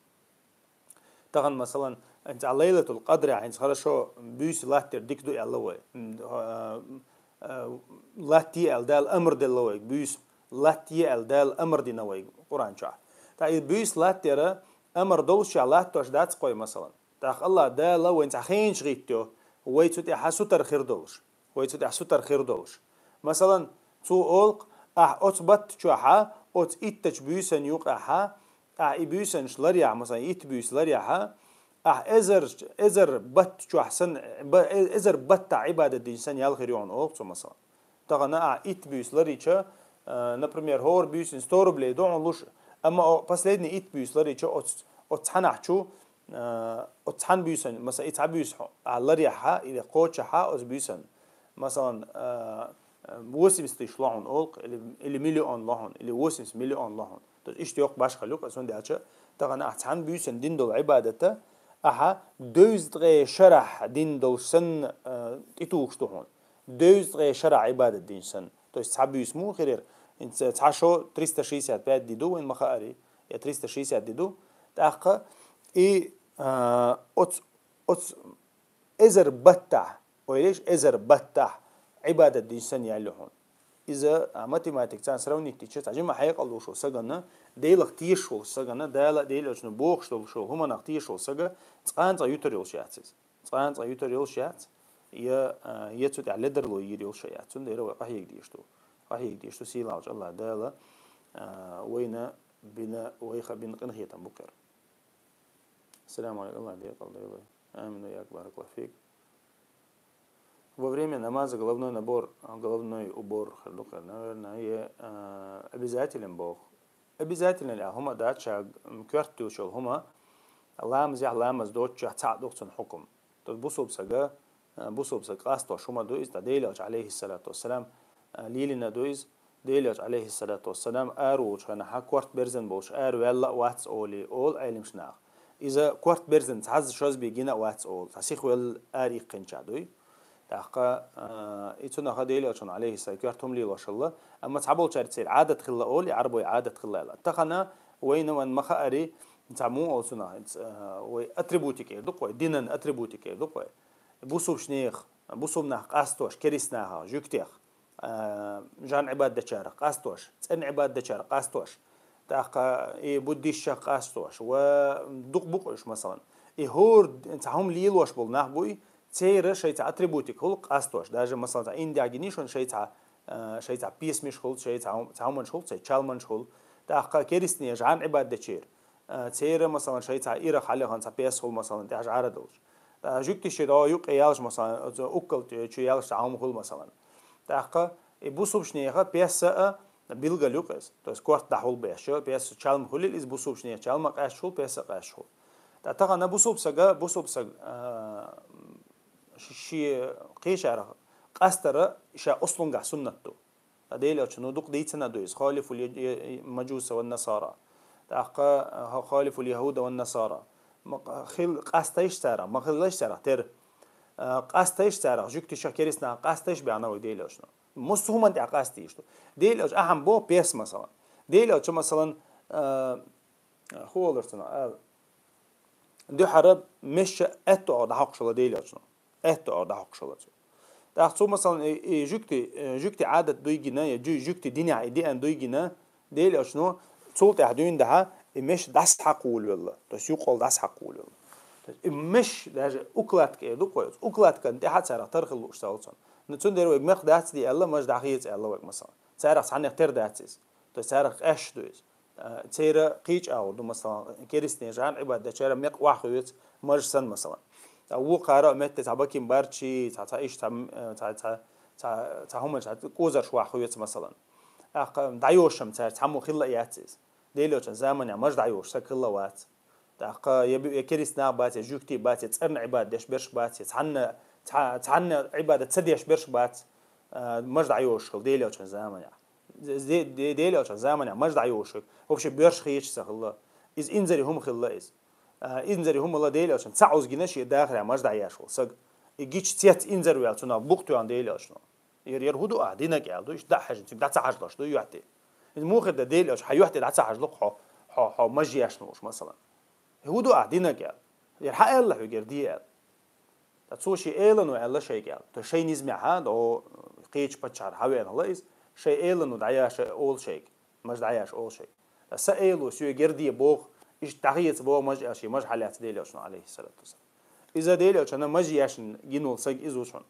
تغن مثلا أنت على ليلة القدر عند خرشوا بيس لاتر ديك دو الله لاتي الدال أمر دلوي بيس لاتي الدال أمر دينوي قرآن شاء تايد بيس لاتر أمر دولش لاتوش دات قوي مثلا تاخ الله دال وين تخين شغيتو ويتوتي حسوتر خير دولش ويتوتي حسوتر خير دولش مثلا تو ألق أتبت شوحة إتش بيسن يوقعها بيسن شلريع مثلا بيس لريعها إزر بت شو أحسن إزر بت عبادة الإنسان يالخيرون أوقت مثلا تغنى بيس لريشة например هور بيس نستور بلي دون لوش أما последний بيس لريشة أتحنح شو أتحن بيسن مثلا بيس لريحة إذا قوتشها أز بيسن مثلا وسم استيشلون أولق اللي مليون لهون اللي وسم مليون لهون إيش تيوق باش خلوك أصلا دالش تغنى أحسن بيوسن دين دول عبادته أها دوز تغي شرح دين دول سن إتوش تهون دوز تغي شرح عبادة دين سن تو يسحب يسمو خير انت تعشو 365 ديدو وين مخاري يا 360 ديدو تاخ اي اوت ازر بتع وليش ازر بتع عبادة دين سن يالهون إذا ماتيماتيك تان سراوني تيجي تعجب ما حيق الله شو سجنا ديل اختير شو سجنا ديل أجن بوخ شو هما نختير شو سجا تقان تيوتريال شاتس تقان تيوتريال شات يا يتسود على لدر لو يريال شات تون ديرو راح يقديشتو راح يقديشتو سيلاج الله دالا وين بنا ويخ بين قنهية بكر السلام عليكم الله ديك الله آمين وياك بارك الله فيك. Во время намаза головной убор, наверное, обязателен Бог. Обязательно ли? Хума дача кварту шел хума ламз я ламз доча تعدوقتن حكم. تو بوصوب سق أسطو شوما دويز ديلج عليه الصلاة والسلام ليلنا دويز ديلج عليه الصلاة والسلام أروج أنا حكورت برزن بوش يلا واتس أولي أول علم شناخ. إذا كورت برزن تعز شوز بيجينا واتس أول تسيخ ويل أريق شادوي. تحقق إتونا خديلي عشان عليه سيكرتهم لي وش الله أما تعبوا شرط عادة خلا أولي عربي عادة خلا لا تقنا وين مخاري تعمو أوسنا وأتريبوتيك دقوا دينا أتريبوتيك دقوا بوسوب شنيخ بوسوب نخ قاستوش كريسناها جوكتيخ جان عباد دشار قاستوش تن عباد دشار قاستوش تحقق بديش قاستوش ودق بقش مثلا هور تعهم ليل وش بالنخ بوي تيرا شيء أتريبوتيك هو قاستوش داجة مثلا إنديا جنيشون شيء بيس مش خل شيء تعمل شغل شيء شالمن شغل تحقق كريستني جان عباد دشير تيرا مثلا شيء إيرخ عليه هان بيس خل مثلا تحج عردوش جوكتي شيء ده يوك يالش مثلا أكل شيء يالش تعمل خل مثلا تحقق بوسوب شنيخة بيس بيلغ لوكس تو سكوارت دحول بيش بيس شالم خليل إز بوسوب شنيخ شالم قاش شغل بيس قاش شغل تحقق أنا بوسوب سجا شيء قيشارة قاسترة شيء أصلاً قا سنته هذيل أشنو دق ديتنا دويس خالف المجوس والنصارى تحقق خالف اليهود والنصارى خل قاستيش سارة ما خلش سارة تر قاستيش سارة جوكتي شكريسنا قاستيش بعناوي ديل أشنو مستهم أنت قاستيش ديل أش أهم بو بيس مثلا ديل أش مثلا خولرتنا دو حرب مش أتو ده حق شلا ديل أشنو أهتو ده حق شلته. تأخذ مثلا جوكتي عادة دويجنا جوكتي ديني عادي أن دويجنا ديل أشنو صوت أحدين ده مش داس حقول والله بس يقول داس حقول والله مش ده أكلات كده كويس أكلات كان ده حتى سعر ترخل واشتغلتون نتون ده ويجمع داتس دي الله مش دخيت الله ويج مثلا سعر صحني اختار داتس تو سعر إيش دويس سعر قيش أو دو مثلا كريستني جان عبادة سعر ميق واحد مش سن مثلا او قرا مت تباكي بارشي تا ايش تا هم قوزر شو خويت مثلا دايوشم تعمو خلا ياتس ديلوش زمان مش دايوش سكلا وات تا يبي كريسنا بات جوكتي بات تصرن عباد دش برش بات تعن عباده تسديش برش بات مش دايوش ديلوش زمان ديلوش زمان مش دايوش هو شي برش خيش سخلا از انزري هم خلا از إنزري هم الله ديلي عشان تعوز جناش داخل ماش دعياش وسق يجيش تيات إنزري على بوقتو عن ديلي عشان يرهدو قاعدين قاعدو إيش ده حاجة ده تعج لاش ده يعطي المخد ده ديلي عشان حيوحتي ده تعج لق ح ماجي عشانوش مثلا هودو قاعدين قاعد يرحق الله يجرديه تسوشي إيلن وعلا شيء قاعد تشي نزمع هذا أو قيش بتشعر حوين الله إز شيء إيلن ودعياش أول شيء ماش دعياش أول شيء سأيلو سو يجرديه بوخ إيش تغيير بوا مج أشي مج حالات ديلي عشان عليه الصلاة والسلام إذا ديلي عشان مج عشان جنول سج إزوشون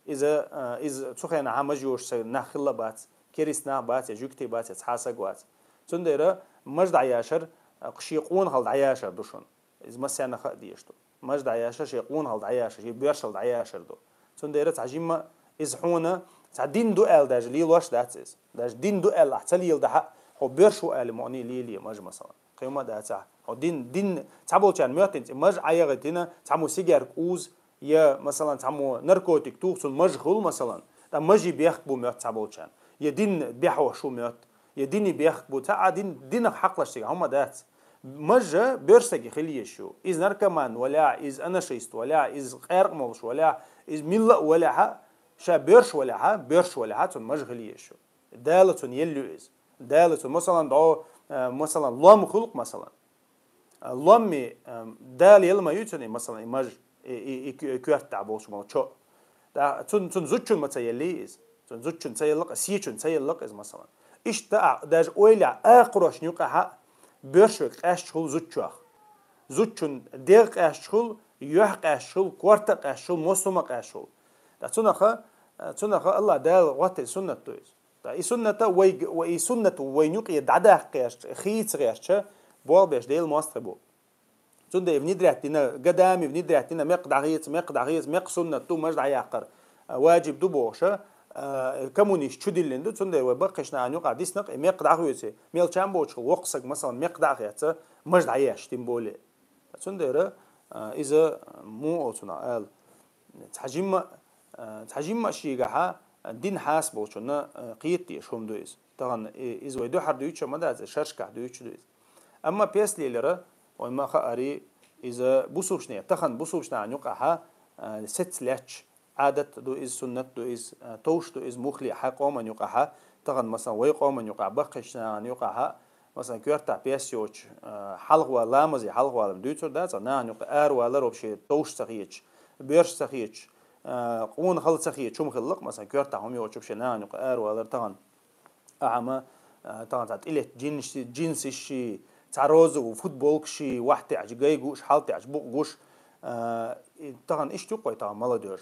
إذا تخينا عم مجوش سج نخلا بات كريسنا بات جوكتي بات تحاسق بات تنديره مج دعياشر قشيقون هال دعياشر دوشون إذا مسنا خد ديشتو مج دعياشر شيقون هال دعياشر شيء بيرشل دعياشر دو تنديره تعجيم إزحونا تعدين دو آل داج ليل واش داتس داج دين دو آل أحتليل ده هو بيرشوا آل معني ليلي مج مثلا قيمة ده تاع دين تعبوا كان ميتين مج عيارتنا تعمو سيجار كوز يا مثلا تعمو ناركوتيك توصل مجهول مثلا ده مجي بيخبو ميت تعبوا كان يا دين بيحوا شو ميت يديني بياخد بوتا دين حق لشتي هم دات مجا بيرسك خليشو إز نركمان ولا إز أنا شيست ولا إز قرق مولش ولا إز ملا ولا ها شا بيرش ولا ها بيرش ولا ها تون مج خليشو دالة يلو إز دالة مثلا دعو مثلا لام خلق مثلا لامي دال يلما يوتني مثلا مج كيرت تعبوش ما شو دا تون زوجون ما تيليز تون زوجون تيلق سيجون تيلق إز مثلا إيش تا داج أويلع آخرش نيوقع بيرشك أشهول زوجوخ زوجون ديق أشهول يحق أشهول كورتق أشهول موسمق أشهول دا تونخا الله دال وقت سنة تويز دا إي سنة وإي سنة وينيوقي دعدا قياش خيت غيرش بول بيش ديل ماستبو تون دا يفندريتنا قدام يفندريتنا مق سنة تو مجد عياقر واجب دوبوشة كمونيش تشديلندو تندر وبقشنا عنو قاعديس نق مقدع غيوتي ميل تشامبوش وقسق مثلا مقدع غيتا مجد عياش تيمبولي تندر اذا مو اوتنا ال تحجيم شيغا دين حاسبو شنا قيتي شوم دويز طبعا اذا ويدو حد يوتش مدا شرشكا دويتش دويز اما بيسليلره وما خاري اذا بوسوبشني تخن بوسوبشنا عنو قها ست لاتش عادة دو إز سنة دو إز توش دو إز مخلي حقوما يقعها تغن مثلا ويقوما يقع بقشنا يقعها مثلا كيرتا بيسيوش حلقوا لامزي حلقوا لام دوتر دا زنا يقع ولا روبشي توش سخيتش بيرش سخيتش قون خلط سخيتش شو مخلق مثلا كيرتا هم يوتش بشنا يقع ولا تغن أعمى تغن تات إليه جنس شي تعروز وفوتبول شي واحد عجقاي جوش حالتي عجبوق جوش طبعا ايش تقوي طبعا مالدور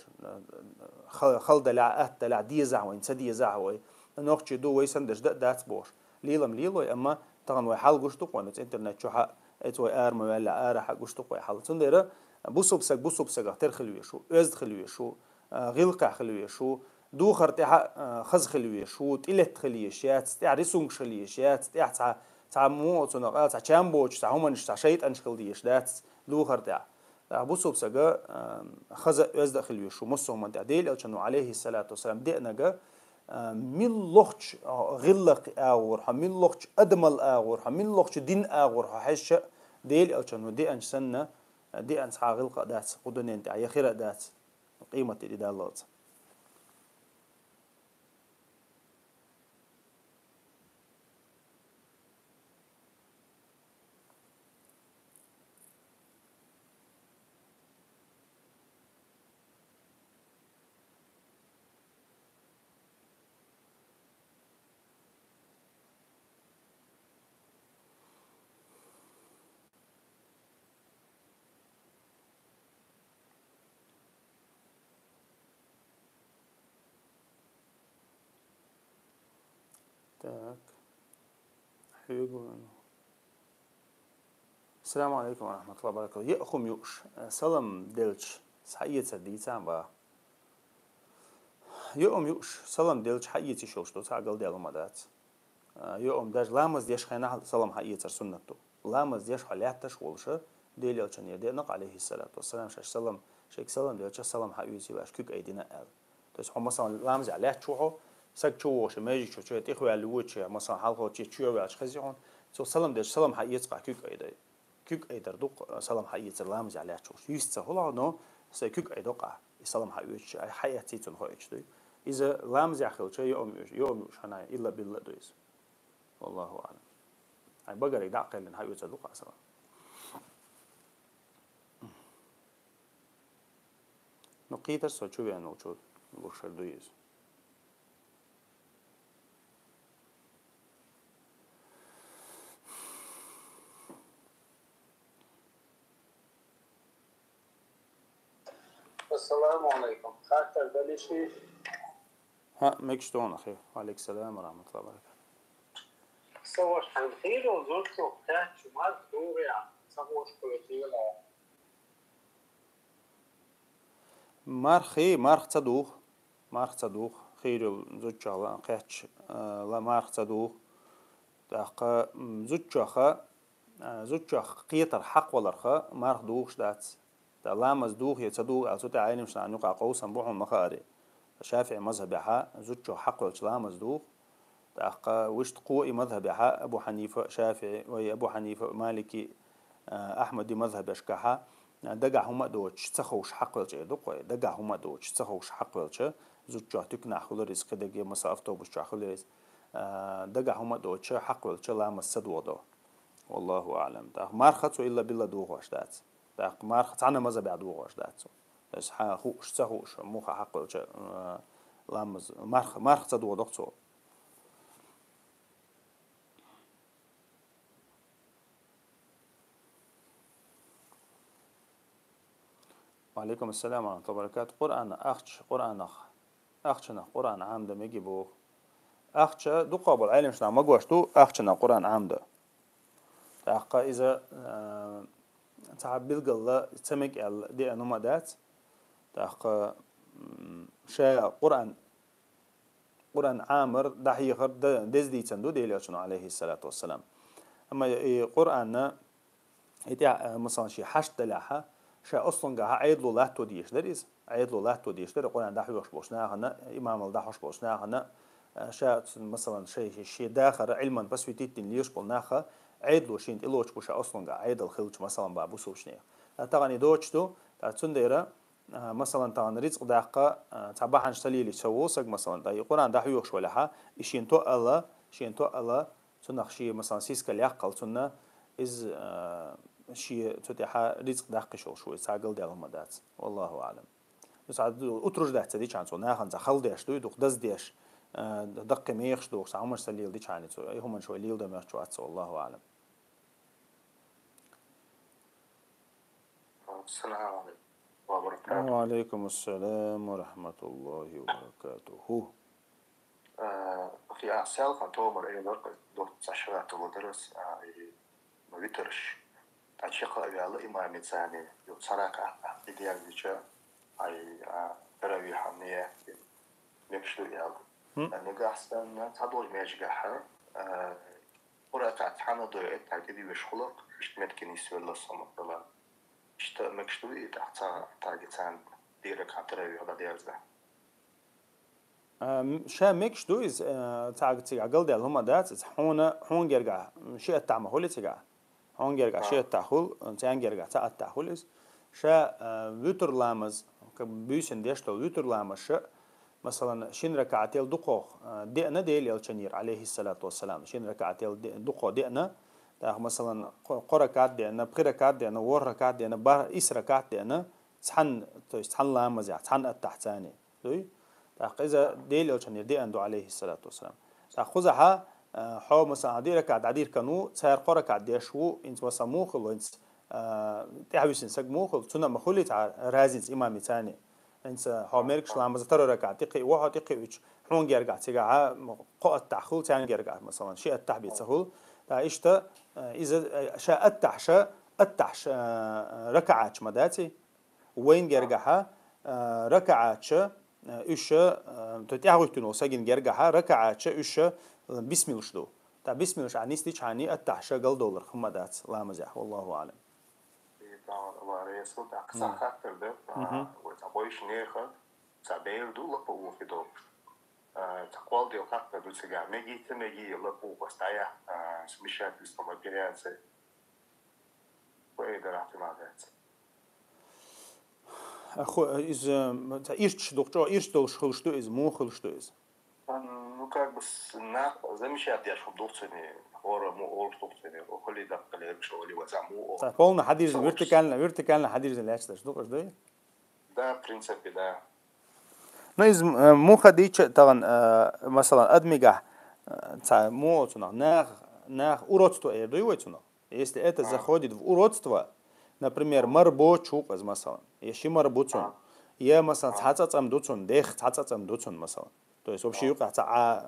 خل دلع دلع ديزع وين سديزع وين نوقش دو ويسندش دات بوش ليلم ليلو اما طبعا وي حال قشتو قونت انترنت شو حق اتوي ارم ولا ار حق قشتو قوي حال تندير بوسوبسك ترخلوي شو از خلوي شو غلقع خلوي شو دو خرتي خز خلوي شو تلت خلوي شيات تاع ريسونج خلوي شيات تاع مو تنقال تاع تشامبوش تاع همنش تاع شيط انشكل ديش دات دو خرتي بوسو بسجا خزق يزدق خلوي شو مصهم من تعديل ألشانو عليه الصلاة والسلام دقنا جا من لغش غلق أور من لغش أدمل أور من لغش دين أور حش ديل ألشانو دي أنش سنة دي أنش غلق دات قدنين تعي خير دات قيمة الإدالات تاك حلو. السلام عليكم ورحمة الله وبركاته. يأخم يوش سلام دلش حقيقة سديتان با يوم يوش سلام دلش حقيقة شوش تو تعقل ديال مدات يوم داج لامز ديش خينا سلام حقيقة سنته لامز ديش حلياتش ولشه ديل يلشن يدينق عليه الصلاة والسلام شاش سلام شيك سلام دلش سلام حقيقة باش كيك أيدينا قال تس هم مثلا لامز عليه شوحه سك شوش ماجي شو شو تيخو على وجه مثلا حلقة شو وعش خزيون سو سلام دلش سلام حقيقة قا كيك أيدي كيك أيدر دوق سلام حقيقة لامز عليه شوش يست هلا نو سكيك أيدوقع سلام حقيقة حياتي تنخوش دوي إذا لامز يأخذ شيء يوم يوش هنا إلا بالله دويس والله أعلم. هاي بقري دعق لأن هاي يتصدق أصلا. نقيت الصوت شو يعني وشود بوشر دويس. السلام عليكم. خاطر بلشي. ها مكشتون أخي. وعليك السلام ورحمة الله وبركاته. سوش حنخيل وزوجته تاج ومال دوري عن سوش كولتيلا. مارخ تصدوق خير زوجة الله قاتش لا مارخ تصدوق دقة زوجة قيتر حق ولا رخاء مارخ دوخش دات لامز دوخ يتصدوق على صوت عيني مش نقع قوسا بوحهم مخاري الشافعي مذهب حق زوجة حق ولا لامز دوخ تأقى وش تقوى مذهب أبو حنيفة شافعي وأبو حنيفة مالكي أحمد مذهب أشكاها دقع هما دوتش تخوش حق والش دقة دقع هما دوتش تخوش حق والش زوج جاتك نأخذ رزق دقي مسافته بش تأخذ رزق دقع هما دوتش حق والش لا مسد وضع والله أعلم تأخ مارخت إلا بالله دوغش دات تأخ مارخت عنا مذهب بعد دوغش دات بس خوش تخوش موخ حق والش لامز مارخت دو دكتور. وعليكم السلام ورحمة الله وبركاته. قرآن أختش قرآن أختشنا قرآن عام ده ميجي بو أختش دو قابل علم شنا مجوشتو أختشنا قرآن عام ده تأخ إذا تعبيل قلا تمك ال دي أنما دات تأخ شاء قرآن عامر دحي خرد دز دي تندو ديلي شنو عليه الصلاة والسلام. أما قرآن إتى مثلا شيء حشد لها شاء أصلاً جاه عيد له لا توديش دريز عيد له لا توديش در قرآن ده حيوش بوشنا هنا إمام الله حوش بوشنا هنا شاء مثلا شيء داخل علما بس في تيتين ليش قلناها عيد له شيء إلوش بوش أصلاً جاه عيد الخلج مثلا بابو سوشنيه تغني دوتشتو تنديره مثلا تغن رزق دقة تبعهن شليلي شووسك مثلا ده القرآن ده حيوش ولها إشين تو الله تنخشي مثلا سيسك اليقل تنا إز شيء تتيحا رزق دقة شوي ساقل ديالهم دات والله أعلم. بس عاد أترج ده تدي كان سو ناخن زخل ديش دوي دوخ دز ديش دقة ميخش دوخ سامر سليل دي كانت سو أي هم شوي ليل ده ميخش واتس والله أعلم. السلام عليكم وبركاته. وعليكم السلام ورحمة الله وبركاته. في أعسال كان تومر أي نرق دوت عشرات ودرس ما بيترش تعشق على إمام ثاني يتصارك إديال بيشة أي تروي حمية نكشلو يال نجاحستان تدور ميجحها ورقة حنا ضيعت تعدي بشخلق مش ممكن يسوي الله صمت بلا مش مكشلو تحت تاجتان ديرك تروي هذا ديالزه شا ميكش دويز تعقتي عقل ديال هما دات حون جرجع شيء التعمه هو اللي تجع هون جرجع شيء التحول تيان جرجع تا التحول إس شا ويتر لامز كبيسن ديشتو ويتر لامز شا مثلا شين ركعتين دقوق دينا ديل يلشنير عليه الصلاة والسلام شين ركعتين دقوق دينا تا مثلا قركات دينا بقركات دينا وركات دينا بار إس ركعت دينا تحن لامز يعني تحن التحتاني دوي إذا ديل يلشنير دي أندو عليه الصلاة والسلام تأخذها حو مثلا عدير كعد عدير كانوا سير قرة كعد يشو إنت مثلا موخل إنت تعويش إنسان موخل تنا مخلي تع رازينس إمام ثاني إنت حو ميركش لما زتر ركع تقي واحد تقي وش حون جرجع تجع قاء التحخل ثاني جرجع مثلا شيء التحبيت سهول تعيشت إذا شاء التحش ركعات مداتي وين جرجعها ركعات إيش تتعود تنو سجن جرجعها ركعات إيش بسم الله شدو تا بسم الله عني ستيش عني التحشة قل دولار خمدات لا مزح والله أعلم. الله رئيسه أقصى خاطر ده وتبويش نيخه تبيل دول لبوا في دول تقول ديال خاطر دول سجع مجي تمجي لبوا بستايا سمشات بستما بيريانسي وإيه احتمالات أخو إذا إيش دكتور إيش دول خلشتو إز مو خلشتو إز ну как бы замечать я что доцени хора му орстокцени около да коллег что ли возьму طيب قولنا حديث فيرتيكالنا حديث اللي هتشتغل شو قصدي да в принципе да نايز مو خديتش طبعا مثلا أدمجة تاع مو تنا ناخ أوروتو إيه دوي تنا если это заходит в уродство например مربوط از مثلا يشي مربوطون يا مثلا تحصصم دوتون ديخ تحصصم دوتون مثلا то есть вообще يقع تاع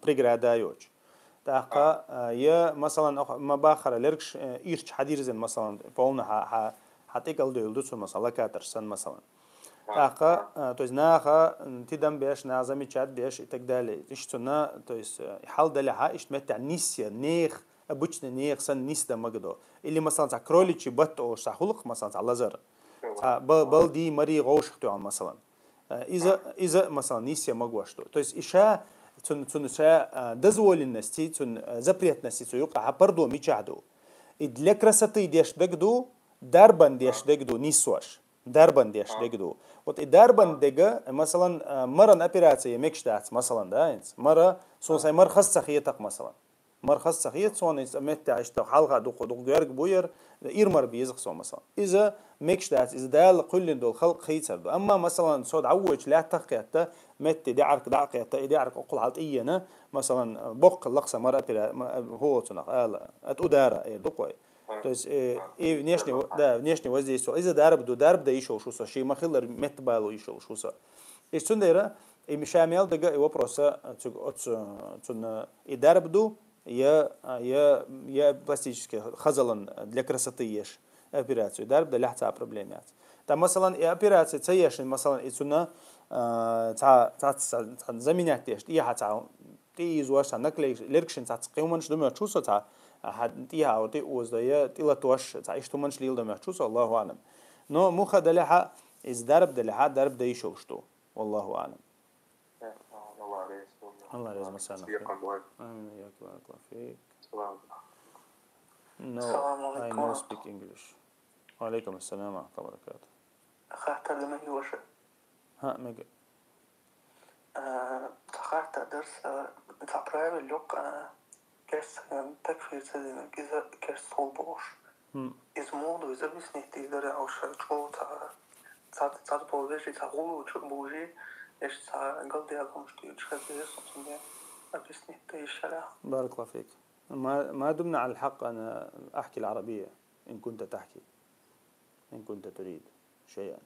преграда يوج تاقا يا مثلا ما باخر ليركش إيش حديرزن مثلا فونا حتيقل دوتون مثلا كاترسن مثلا تاقا то есть ناخا تدم بيش نازمي تشات بيش تقدالي إيش تنا то есть حال دلها إيش متع نيسيا نيخ обычно نيخ سن نيس ده مقدو اللي مثلا تاع كروليتشي بط أو سحولق مثلا تاع لازر بل دي مري غوش اختيار مثلا إذا مثلا نيسيا مقوشتو то есть إيشا цун ша дозволенности, цун запретности, цу юка хапардо мичадо. И для красоты дешдегду, дарбан дешдегду нисуаш. Дарбан дешдегду. Вот и дарбан дега, масалан, маран операция мекштац, масалан, да, мара, сунсай мар хассахиетак, масалан. Мар хассахиет, сон метта اشتاق حلقة دوق جارج بوير إيرمر بيزق سو مثلا إذا مكشتات إذا دال كل دول خلق خيتر أما مثلا صود عوج لا تقيت مت دعرك دعقيت دعرك أقول حالت إينا مثلا بق لقصة مرة بلا هو تنق أتودارة دقوي بس إيه نيشني وزي سو إذا دارب ده يشوف شو صار شيء ما خلر مت بالو يشوف شو صار إيش تنديره مشامل دقة إيوه بروسا تون يدارب دو я пластически хазалан для красоты ешь операцию дарб да лахта проблемят там масалан и операция цаешин масалан и цуна заменять ешь я хата ты изуаш наклей леркшин ца қиманш дома чусо ца ти ха ты озда я тила тош ца иш туманш лил дома чусо Аллаху алам но муха далиха из дарб далиха дарб да ишо что Аллаху алам الله يجزاك مسانا آمين وياك بارك الله فيك. No, I don't speak English. وعليكم السلام ورحمة الله وبركاته. أخذت لما يوش. ها مج. أخذت درس تعبر اللوق كاس تكفي سدنا كذا كاس صلبوش. إزمود إذا بس نهتدر أو شو تا بوجي تقول شو بوجي إيش تا قلبي أقوم شتي تشكل صوتني أبسني تيشلا. بارك الله فيك. ما دمنا على الحق أنا أحكي العربية إن كنت تحكي إن كنت تريد شيئا.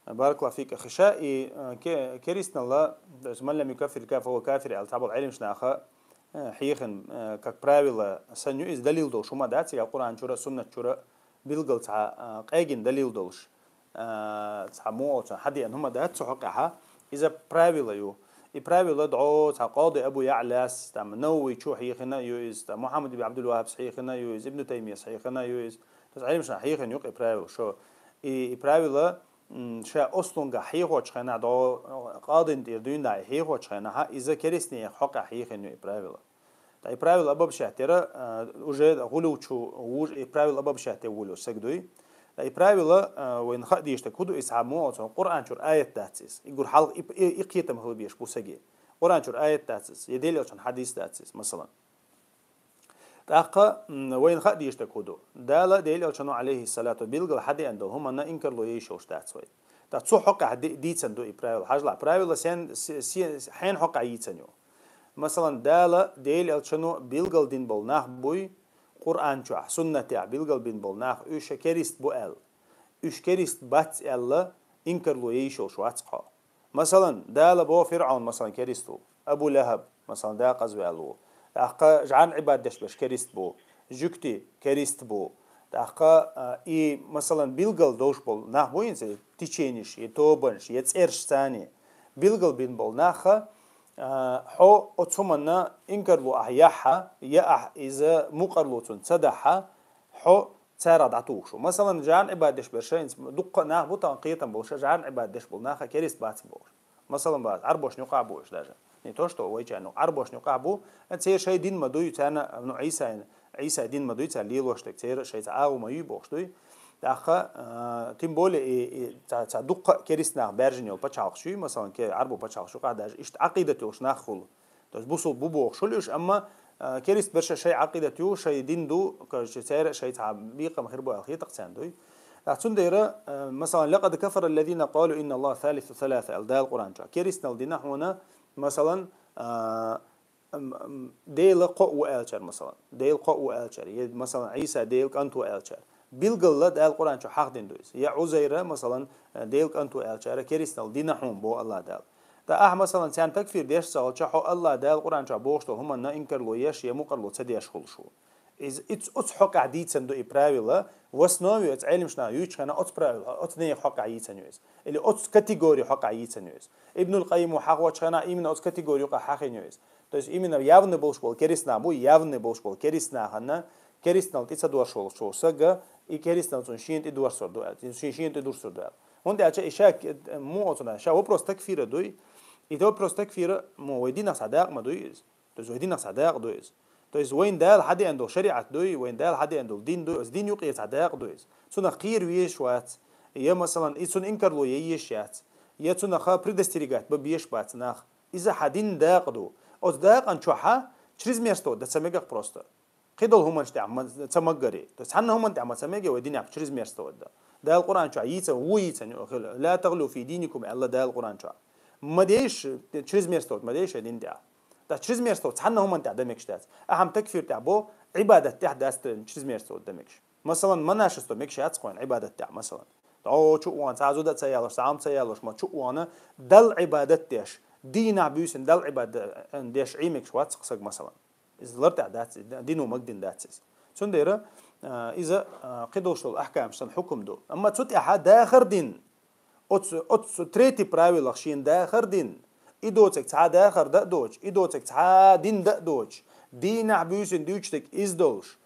بارك الله فيك خشائي كريسنا الله من لم يكفر الكافر هو كافر على تعب العلم شناخا حيخن как правило саню из دليل دول شو ما داتي القرآن شورا سنة شورا بيلقل تاع قاجن دليل دولش تاع مو تاع حدي أن هم دات سحقها إذا правило يو и правило دعوة تاع قاضي أبو يعلاس تاع منوي شو حيخنا يوز تاع محمد بن عبد الوهاب حيخنا يوز ابن تيمية حيخنا يوز تاع علم شنا حيخن يوق правило شو и правило شا أصلاً حيخوش خنا دعوة قاضي يردون دا حيخوش خنا ها إذا كريسني حق حيخن يو правило تا правило أباب شهترة وجد غلو شو وج правило أباب شهتة غلو سجدوي правило وين خديش تكودو إسحامو القرآن شور آية تاتسيس يقول حلق إقيتم هو بيش بوسجي قرآن شور آية تاتسيس يدل عشان حديث تاتسيس مثلا تأقى وين خديش تكودو دالا دليل عشان عليه الصلاة بيلقى حد عندهم هم أنا إنكر له يشوش تاتسوي تاتسو حق ديتسن دو правило حاجة правило سين حين حق عيتسنيو مثلا دالا دليل عشان بيلقى دين بالنخ بوي قرآن شو سنة تاع بيلقى بين بالناخ إيش كريست بقال إيش كريست بات الله إنكر له يشوا شو أتقى مثلا ده لبوا فرعون مثلا كريستو أبو لهب مثلا ده قزوي الله أحقا جعان عباد دش بش كريست بو جكتي كريست بو أحقا إيه مثلا بيلقى دوش بول ناخ بو ينسى تيشينش يتوبنش يتسيرش ثاني بيلقى بين بالناخ حو أتسمنا إنكرلو أحياها يا إذا مقرلوتون صدحها حو تسارد عطوشو مثلا جان عبادش برشين دق ناه بوتان قيتم بوش جان عبادش بولناخا كريست بات بوش مثلا بعد عربوش نقع بوش داجا نيتوشتو ويجانو عربوش نقع بو تسير شيء دين مدوي تانا نو عيسى دين مدوي تا ليلوش تكتير شيء تعاو ما يبوش دوي داخا تيمبول تا دق كريستنا برجنيو بتشاخشوي مثلا كعربو بتشاخشو قاعد اشت عقيدتوش ناخل تس بوصل بوبوخشلوش اما كريست برشا شيء عقيدتو شيء دين دو كشير شيء تعبيق مخربو اخي تقساندوي اعتون دايره مثلا لقد كفر الذين قالوا ان الله ثالث ثلاثه الدال القران كريستنا دينا هنا مثلا ديل قو الشر مثلا ديل قو الشر مثلا عيسى ديل انتو الشر بيلقل ده القرآن شو حق دين دويس يا عزيرة مثلا ديلك أنتو الشارع كريستال دينا حوم بو الله دال تا مثلا سان تكفير ديش سال شو الله دال القرآن شو بوشتو هم أن إنكر لو يش يمقر لو تديش خل شو إز إتس حق عديد سندو إبراهيلا وسناوي إتس علم شنا يوش أنا إتس براهيلا إتس نية حق عديد سنويس اللي إتس كاتيجوري حق عديد سنويس ابن القيم وحق وشنا إيمن إتس كاتيجوري حق نويس تيس إيمن يافن بوش بول كريسنا بو يافن بوش بول كريسنا هنا كريسنا إتس دوار شو سجى и керистан сон шиент и дуар сордуал шиент и дур сордуал هون ده أشياء إشاك مو أصلا شيء вопрос تكفير دوي إذا вопрос تكفير مو ويدينا صداق ما دويز تو ويدينا صداق دويز تو وين ده حد عنده شريعة دوي وين ده حد عنده دين دوي دين يقي صداق دويز سونا خير ويش وات يا مثلا إيشون إنكر لو ييشيات يا سونا خا предостерегать ببيش بات ناخ إذا حدين داق دو أو داق أن شوحة через место ده سمجك просто قيدل هم نشتعم تسمجري بس حنا هم نتعم سمجي ودينك через место ده القرآن شو عيسى ويسى لا تغلو في دينكم الله ده القرآن شو ما ديش через место ما ديش دين ده через место حنا هم نتعم دمك شتات أهم تكفير تعبو عبادة تحت أسترن через место دمكش مثلا ما ناشستو مكش أتقون عبادة تاع مثلا أو شو وان تعزو ده تسيالش سام تسيالش ما شو وانا دل عبادة تيش دين عبيسن دل عبادة ديش عيمكش واتسقسق مثلا إذا لرت عدات دينو مقدين داتس سنديرة إذا قدوش الأحكام شن حكم دو أما تسوت أحد داخر دين أتس تريتي براوي لخشين داخر دين إدوتك تع داخر دا دوج إدوتك تع دين دا دوج دين عبيسن دوجتك إزدوش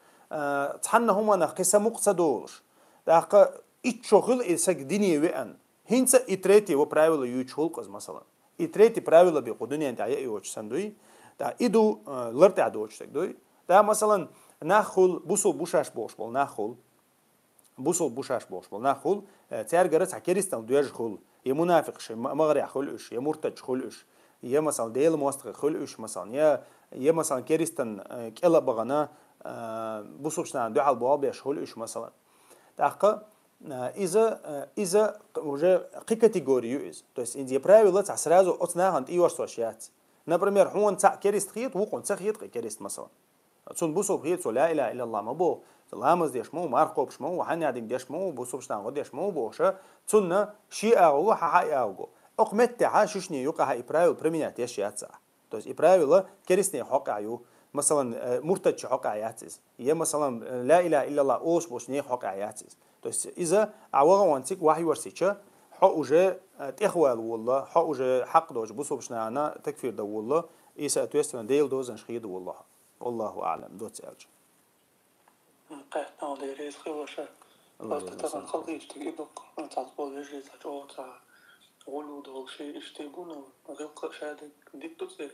تحنا هما نقص مقصدوش داق إتشغل إسق ديني وين هنسا إتريتي وبراوي يوتشولقز مثلا إتريتي براوي بيقودني أنت عيا يوتش سندوي دا إدو لرت عدوتشتك دوي دا مثلا ناخل بوصل بوشاش بوش بول ناخل بوصل بوشاش بوش بول ناخل تيارجرت عكيرستان دويج خل يا منافقش مغري خلش يا مرتد خلش يا مثلا ديل موستق خلش مثلا يا مثلا كيرستان كلا بغنا بوصلشنا دو حال بوال بيش خلش مثلا داق إذا уже قي категорию из то есть индия правила تاع сразу отнахант и ورسوشيات например هون تاع كيرست خيط وقون تاع خيط كيرست مثلا تون بوصل خيط لا اله الا الله ما بو لامز ديش مو مارقوبش مو وحني عدم ديش مو بوصلشنا غديش مو بوشه تون شي او حي او اقمت تاع ششني يقع هاي правил применять يشيات то есть и правила كيرستني حقعيو مثلا مرتد حقعياتس يا مثلا لا اله الا الله اوش بوش ني حقعياتس то есть إذا عوض وانتك وحي ورسيتش حق وجه تأخوال والله حق وجه حق دوج بصوبشنا أنا تكفير دو والله إيسا تويستنا ديل دوزن شخيد والله والله أعلم دوت سألج قاعدنا على رئيس خوشة قلت طبعا خلقي يشتكي دوك تعطبوا يجري تجوا تاع غلو دول شيء يشتكونه غلق شادك ديك تصير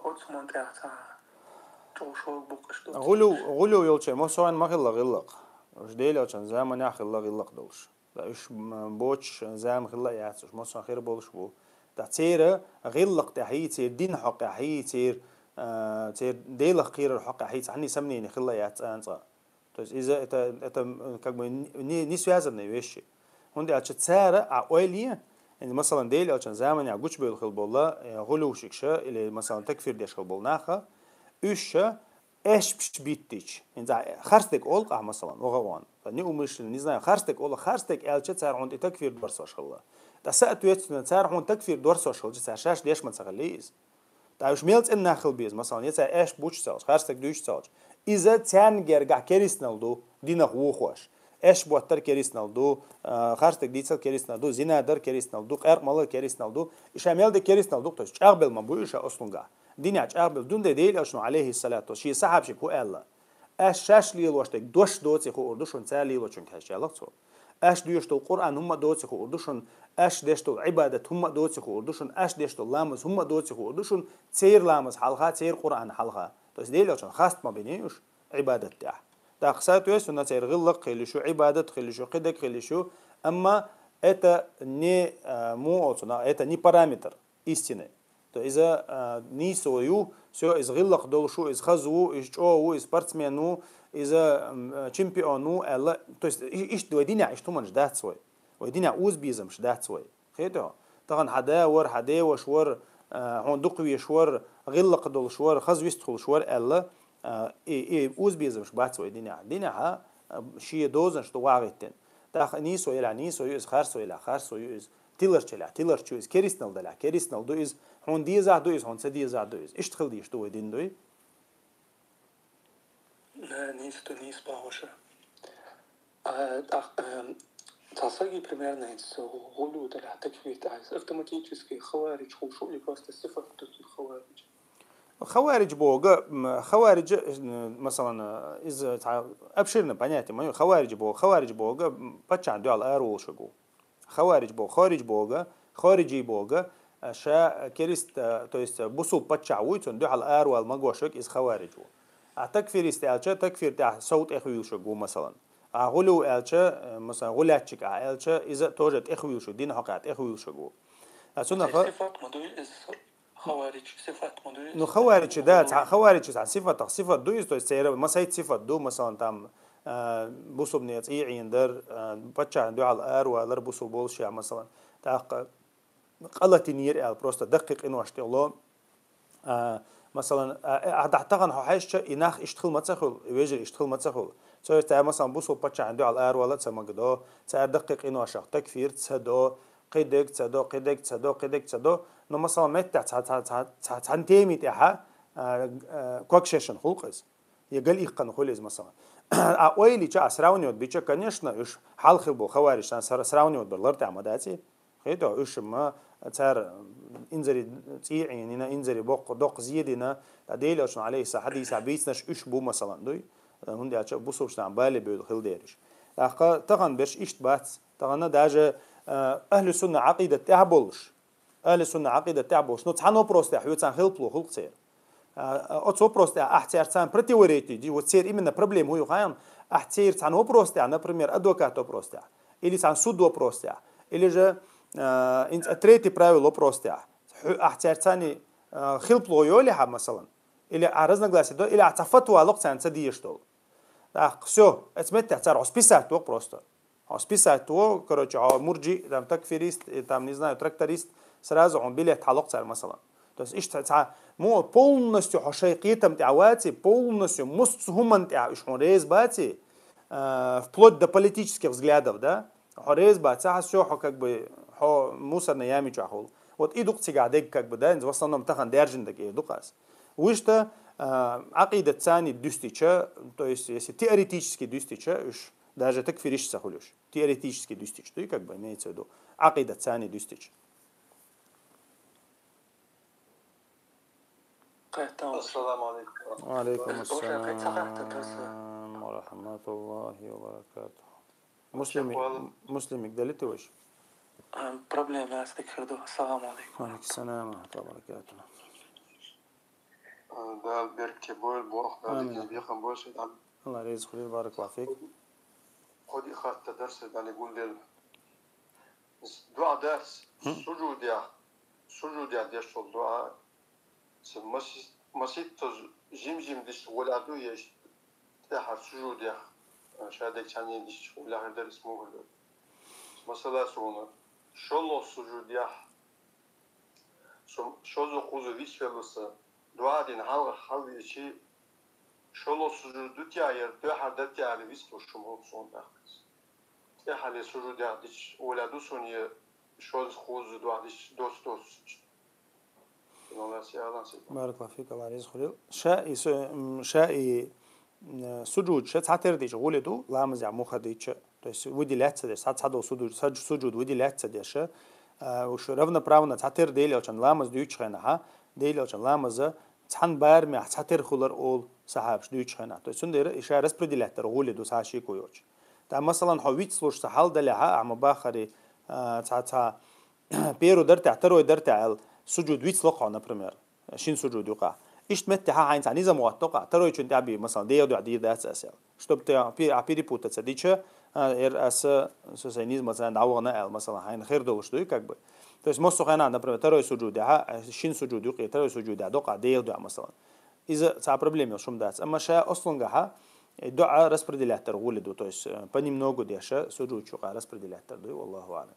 أرسمان تاع توشوا بقشتو غلو يلشي ما سوين ما غلق وش ديله عشان زمان يا أخي الله غلق دولش لا إيش بوتش زمان غلق يعطش ما صار خير بولش بو تعتيره غلق تحيي تير دين حق تحيي تير ديله خير الحق تحيي عني سمني خلق يعطش أنت بس إذا أنت كم نيس هذا نيوشي هندي عشان تسارة عقلية يعني مثلا ديله عشان زمان يعجوش بالخل بالله غلو شكشة اللي مثلا تكفير ديش خل بالناخة إيش إيش بش بيتيش إنزا خرستك أولق مثلا وغوان فني أمش نزنا خرستك أولق خرستك ألش تسار عند تكفير درس شغله تسأت ويتنا تسار عند تكفير درس شغله تسار شاش ليش ما تسغليز تعرف ميلت إن نخل بيز مثلا يتسار إيش بوش سالش خرستك دوش سالش إذا تان جرجع كريسنالدو دينا خوخوش إيش بوتر كريسنالدو خرستك ديتسال كريسنالدو زنا در كريسنالدو قرق مال كريسنالدو إيش عمل ده كريسنالدو تش أقبل ما بويش أصلاً ديني أقبل دون دليل أشنو عليه الصلاة والسلام صحاب شكو الله أش شاش ليل واشتك دوش دوتي خو أردوشن تالي وشون كهشالته أش ديشتو القرآن هم دوتي خو أردوشن أش ديشتو عبادة هم دوتي خو أردوشن أش ديشتو لامز هم دوتي خو أردوشن تير لامز حلقة تير قرآن حلقة بس دليل أشنو خاص ما بينيوش عبادة تاع تاقسات ويسنا تير غلق خلي شو عبادة خلي شو قدك خلي شو أما это не مو это не параметр истины. إذا نيسويو سواء إذا غلق دولشو إذا خزو إذا جوو إذا سبورتسمانو إذا تشامبيونو ألا تو إيش دويدينا إيش تومنش دات سوي ويدينا أوز بيزمش دات سوي خيته طبعا حدا وشور هون دقوي شور غلق دولشور خزو يستخل شور ألا أوز بيزمش بات سوي دينا ها شيء دوزنش تواعيتين تاخ نيسو إلى نيسو إذا خارسو إلى خارسو إذا تيلر تشوز كريستنال دلا كريستنال دويز هون ديزا دويز هون سديزا دويز إيش تخل ديش تو دين دوي نيس باوشة تصاقي примерно из غلو دلا تكفير تعيس автоматически خوارج خوشو اللي просто صفر خوارج خوارج مثلا إذا أبشرنا بنياتي ما خوارج بوغا بتشان دول أرول شجو خوارج بو خارج بوغا خارجي بوغا شا كريست تو есть بوسو باتشاويتون دو على ار والمغوشك از خوارج تكفير استالچا تكفير تاع صوت اخويوشو مثلا غلو الچا مثلا غلاتشك الچا اذا توجد اخويوشو دين حقات اخويوشو اسونا صفات مدوي خوارج صفات مدوي نو خوارج ده خوارج عن صفة دو است سير ما سيت صفة دو مثلا تام بوسو بنيت اي عندر باتشا دو على ار ولا بوسو بولشيا مثلا تاق قلت نير بروست دقيق انه اشتغلو مثلا اعتقد حاجه يناخ اشتغل متسخل يجري اشتغل متسخل سو تا مثلا بوسو باتشا عنده على الار ولا تسمغدو تا دقيق انه اشخ تكفير تسدو قيدك تسدو قيدك تسدو قيدك تسدو نو مثلا متى تانتيمي تاعها كوكشن خلقز يقل يقن خلز مثلا اويلي تاع سراونيوت بيتش конечно اش حال خبو خوارج سراونيوت بالله تاع مداتي خيتو اش ما تار انزري تيعيننا انزري بوق دوق زيدنا ديل عشان عليه حديث عبيسنش اش بو مثلا دوي هندي اچ بو سوبش تاع بالي بيد خل ديرش اخا طغن باش اشت بات طغن داجه اهل السنه عقيده تاع بولش اهل السنه عقيده تاع بولش نو تحنو بروست حيوتان خلبلو خلق سير اوتسو بروست احتيار تان بريتيوريتي دي وتصير именно проблем هو خايم احتيار تان هو بروست например адвокато بروست или تان судо بروست или же третье правило просто. احتيارتاني خلبلو يولي مثلا или разногласия или فتوى لقطة تديش دول. все اسمت تحتار عصبيساتو просто. عصبيساتو короче مرجي там такфирист там не знаю тракторист сразу он билет حلقة مثلا. То есть إيش تاع مو полностью حشيقيتم تعواتي полностью مستهم تاع إيش ريز باتي вплоть до политических взглядов, да? Хорез бацаа все как бы хо мусор наями чахол. Вот идук цигадек как бы да, в основном тахан держиндек идукас. Вышта акида цани дюстича, то есть если теоретически дюстича, уж даже так фириш сахулюш. Теоретически дюстич, то и как бы имеется в виду акида цани дюстич. السلام عليكم. وعليكم السلام ورحمة الله وبركاته. مسلم قدلت وش؟ проблема استكفردو. السلام عليكم. وعليكم السلام ورحمة الله وبركاته. ده بركة بول بوخ ده بيخم بوش الله يرزقك ويبارك الله فيك. خدي خدت درس ده يقول لي دعاء درس سجود يا ديش الدعاء مسيت جيم ديش ولا دو يش تحت سجود يا شهادك كان ديش ولا هذا اسمه مثلا سونا شلو سجود يا شوزو خوزو ويش فلوسه دعاء دين حال شيء شلو سجود يا يرتو حدت يا لويس وشمو صون داخل يا حال سجود يا ديش ولا دو سوني شوز خوزو دعاء ديش دوست بارك الله فيك الله يرزقك. شائي سجود شت هترديش غولدو لامز يا مخديش. То есть выделяться здесь, садо суджуд выделяться здесь, уж равноправно цатер делячан ламаз дючхена, ха делячан ламаза цан барми цатер хулар ол сахабш дючхена. То есть он еще распределять роль до саши койоч. Там, مثلا حويت слуш сахал даляха, ама бахари цаца перу дерте, второй дерте سجود ويت لقى например شين سجود يقع إيش متها عين ثاني إذا موثقة ترى يشون تعبي مثلا ديو دعدي ده أساسا شتوب تيا عبيري بوتا تديشة أس سوسينيز مثلا دعوة مثلا عين خير دولش دوي كعب то есть مصر خينا например ترى سجود ده شين سجود يقع ترى سجود ده دقة ديو دع مثلا إذا صار проблем شو مدات أما شيء أصلا جها دعاء распределятор ولده то есть понемногу дяша سجود شو قا распределятор دوي والله أعلم.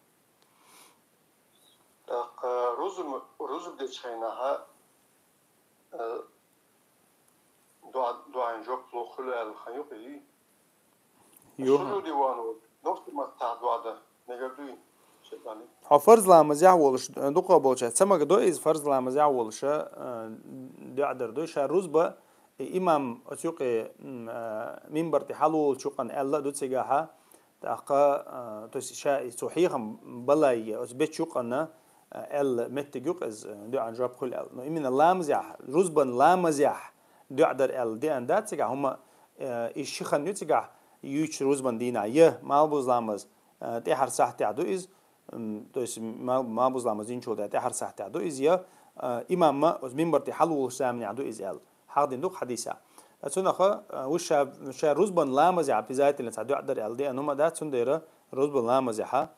روزم ديشينها دعاء جوب لو خلو الخيوقي شو ديوانو نفس ما تاع دعاء نقدوين شيطاني فرض لامز يعولش دوقه بولش سمك دو إز فرض لامز يعولش دعدر دوش روز با إمام أتوقع منبر تحلول شقن الله دو تجاها تأقى تسشاء صحيحا بلاي أثبت شقنا متجوك از دو عن جواب كل من اللامزح رزبن لامزح دو عدر دي عن دات تجا هما الشيخان يتجا يوش رزبن دينا يه مالبوز لامز تي حر صح تعدو از то есть ما بظلم زين شو ده تحر ساعة عدو إزيا إمام ما منبر تحلو سامني عدو إزيال حاضر دوك حديثة أتسون أخا وش روزبن لا مزع بزايت اللي تعدو عدر ألدي أنهم ده تسون ديره روزبن لا مزحة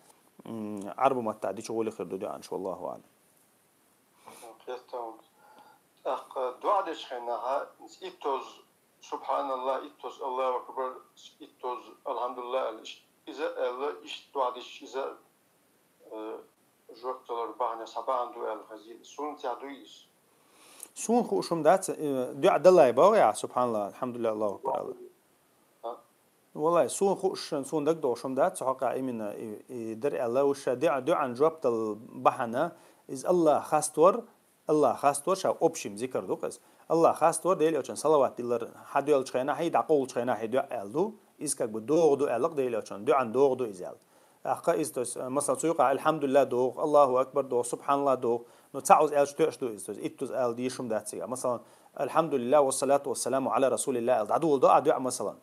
عرب ما تعدي شغل خير دو إن شاء الله أعلم. دعاء دشخناها إتوز سبحان الله إتوز الله أكبر إتوز الحمد لله إذا الله إش دعاء دش إذا جوكتلر بحنا سبعان دعاء الخزين سون تعدويس سون خوشم دات دعاء دلله يبغى سبحان الله الحمد لله الله أكبر الله. والله سون خوش سون دك دوشم دات سحقا إيمن در الله وش دعاء جوابت البحنا إز الله خاستور الله خاستور شو أبشم ذكر دوكس الله خاستور ديل أشان صلوات ديلر حد يلش خينا هيد عقول خينا هيد دعاء إز كك بدوغ دو ألق ديل أشان دعاء دوغ دو إزال أخا إز مثلا سوقا الحمد لله دوغ الله أكبر دوغ سبحان الله دوغ نتعوز ألش توش دو إز إتوز أل دي شم دات سيا مثلا الحمد لله والصلاة والسلام على رسول الله العدو دعاء مثلا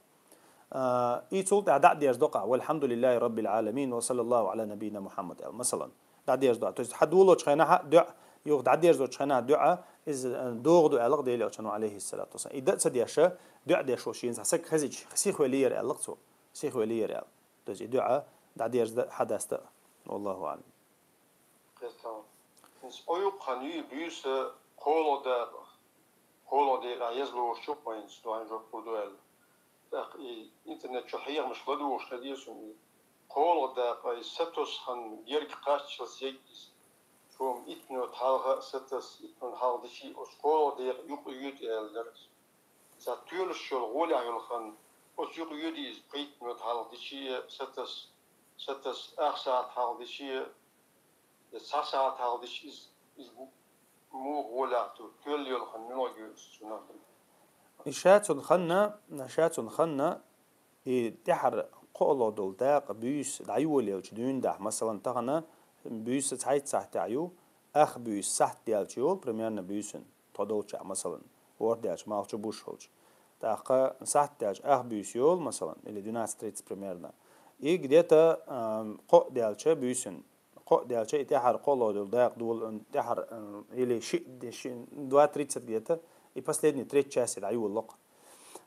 إيتول دعاء ديرز دقة والحمد لله رب العالمين وصلى الله على نبينا محمد مثلا دعاء ديرز دعاء توش حد ولو خينا دعاء يوغ دعدير زوج خنا دعاء إز دوغ دو علاق ديلي أشانو عليه الصلاة والسلام إذا سدياشة دعاء ديش وشين سحسك خزيج سيخ ولير علاق تو سيخ ولير علاق تجي دعاء دعدير حدث والله أعلم. أيوب خني بيس قولو ده يزلو شوف ما ينسدوان جو كودوال إنترنت شحيح مش لدوش نديسون قولو ده ستوس خن يرك قاش سيجيس from itno talha setas itno haldishi oskolo de yuqyut elders satul shol gola yulkhan os yuqyut is itno haldishi setas akhsat haldishi sasa haldishi is mu gola to tul yulkhan nogu sunan نشات خنا تحر قولو دول داق بيس دعيول يوجدون ده مثلا تغنا بيس تحت تحت عيو أخ بيس تحت ديالشيول بريميرنا بيسن تدوتش مثلا ورد ديالش مالش بوش هولش تاقا تحت ديالش أخ بيسيول مثلا اللي دونا ستريتس بريميرنا يجديتا قو ديالش بيسن قو ديالش يتحر قولو دول داق دول تحر اللي شيء دوا تريتس ديتا يبسلني تريت شاسد عيول لق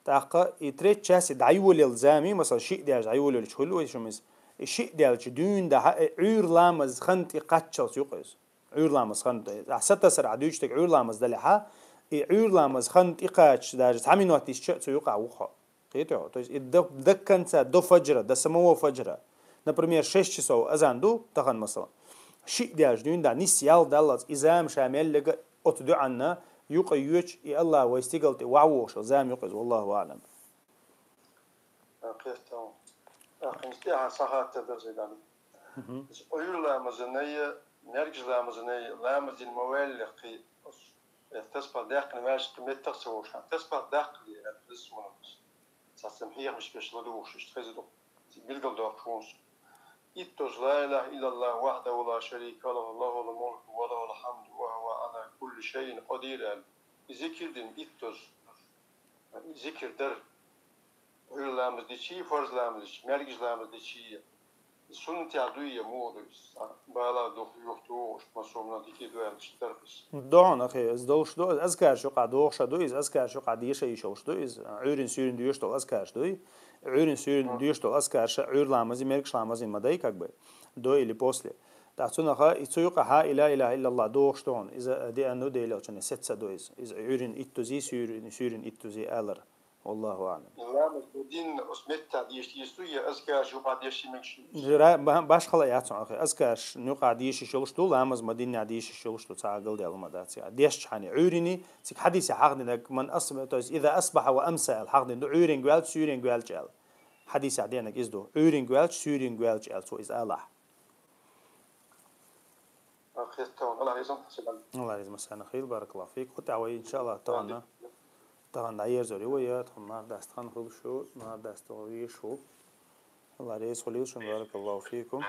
تاقا يتريت شاسد عيول الزامي مثلا شيء ديالش عيول اللي شغله شمس الشيء ديالش دون ده عير لامز خنت يقتشل يقيس عير لامز خنت حسيت سر عدوشتك عير لامز دلها عير لامز خنت يقاتش درجة همين وقت يشتت يقع وخا قيتوا تو دكنت دو فجرة ده سموه فجرة نبرمير 6 سو أذان دو تغن مثلا شيء ديالش دون ده نسيال دالز إزام شامل لقى أتدو عنا يقيوش يا الله ويستقلت وعوش زام يقيز والله أعلم. أخنستها صحات تدرزدان. أيول لامزنية نرجع لامزنية لامز الموال قي تسبق داخل ماش قمة تغسوش تسبق داخل الاسم ونص. ساسمحيه مش بيشلدوش اشتخزدو. بيلقل داخلونس. إتوز لا إله إلا الله وحده لا شريك له الله الملك وله الحمد وهو على كل شيء قدير. ذكر دين إتوز ذكر در Hürlemiz dişi, farzlarımız dişi, mergizlerimiz dişi. Sunun تعدوية مودس بالا يختو ما صومنا ديكي دوال تشتركس. دعون أخي إز دو أذكر شو قاعد دوش دو إز أذكر شو قاعد يشوش دو إز عيرين سيرين دوش دو أذكر دو عيرين سيرين دوش دو أذكر عير لامزي مركش لامزي مداي كعبة دو اللي بوصله. تعرفون أخا يتسوق ها إله إلا الله دوش دون إذا دي أنو دي لو كان ست دو إز عيرين إتوزي سيرين إتوزي ألر. والله أعلم. لا مدين أسمت تعديش يستوي أذكر شو قاعد يشي منش. جرا باش خلا يعطون أخي أذكر نو قاعد يشي شلشتو لامز مدين عديش شلشتو تعقل ديال المداتي ديش حني عيرني تك حديث حقنا من أصبح إذا أصبح وأمسى الحقنا دو عيرين قال سيرين قال جال حديث عدينا إزدو عيرين قال سيرين قال جال سو إز الله. أخي تون الله يزم حسنا. الله يزم حسنا خير بارك الله فيك وتعوي إن شاء الله تعنا. طبعا عير زوري ويا طبعا داست خان خل شو ما داست غوي شو الله رئيس خليل شو بارك الله فيكم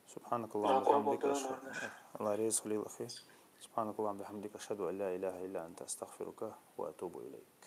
سبحانك اللهم وبحمدك الله رئيس خليل أخي سبحانك اللهم وبحمدك أشهد أن لا إله إلا أنت أستغفرك وأتوب إليك.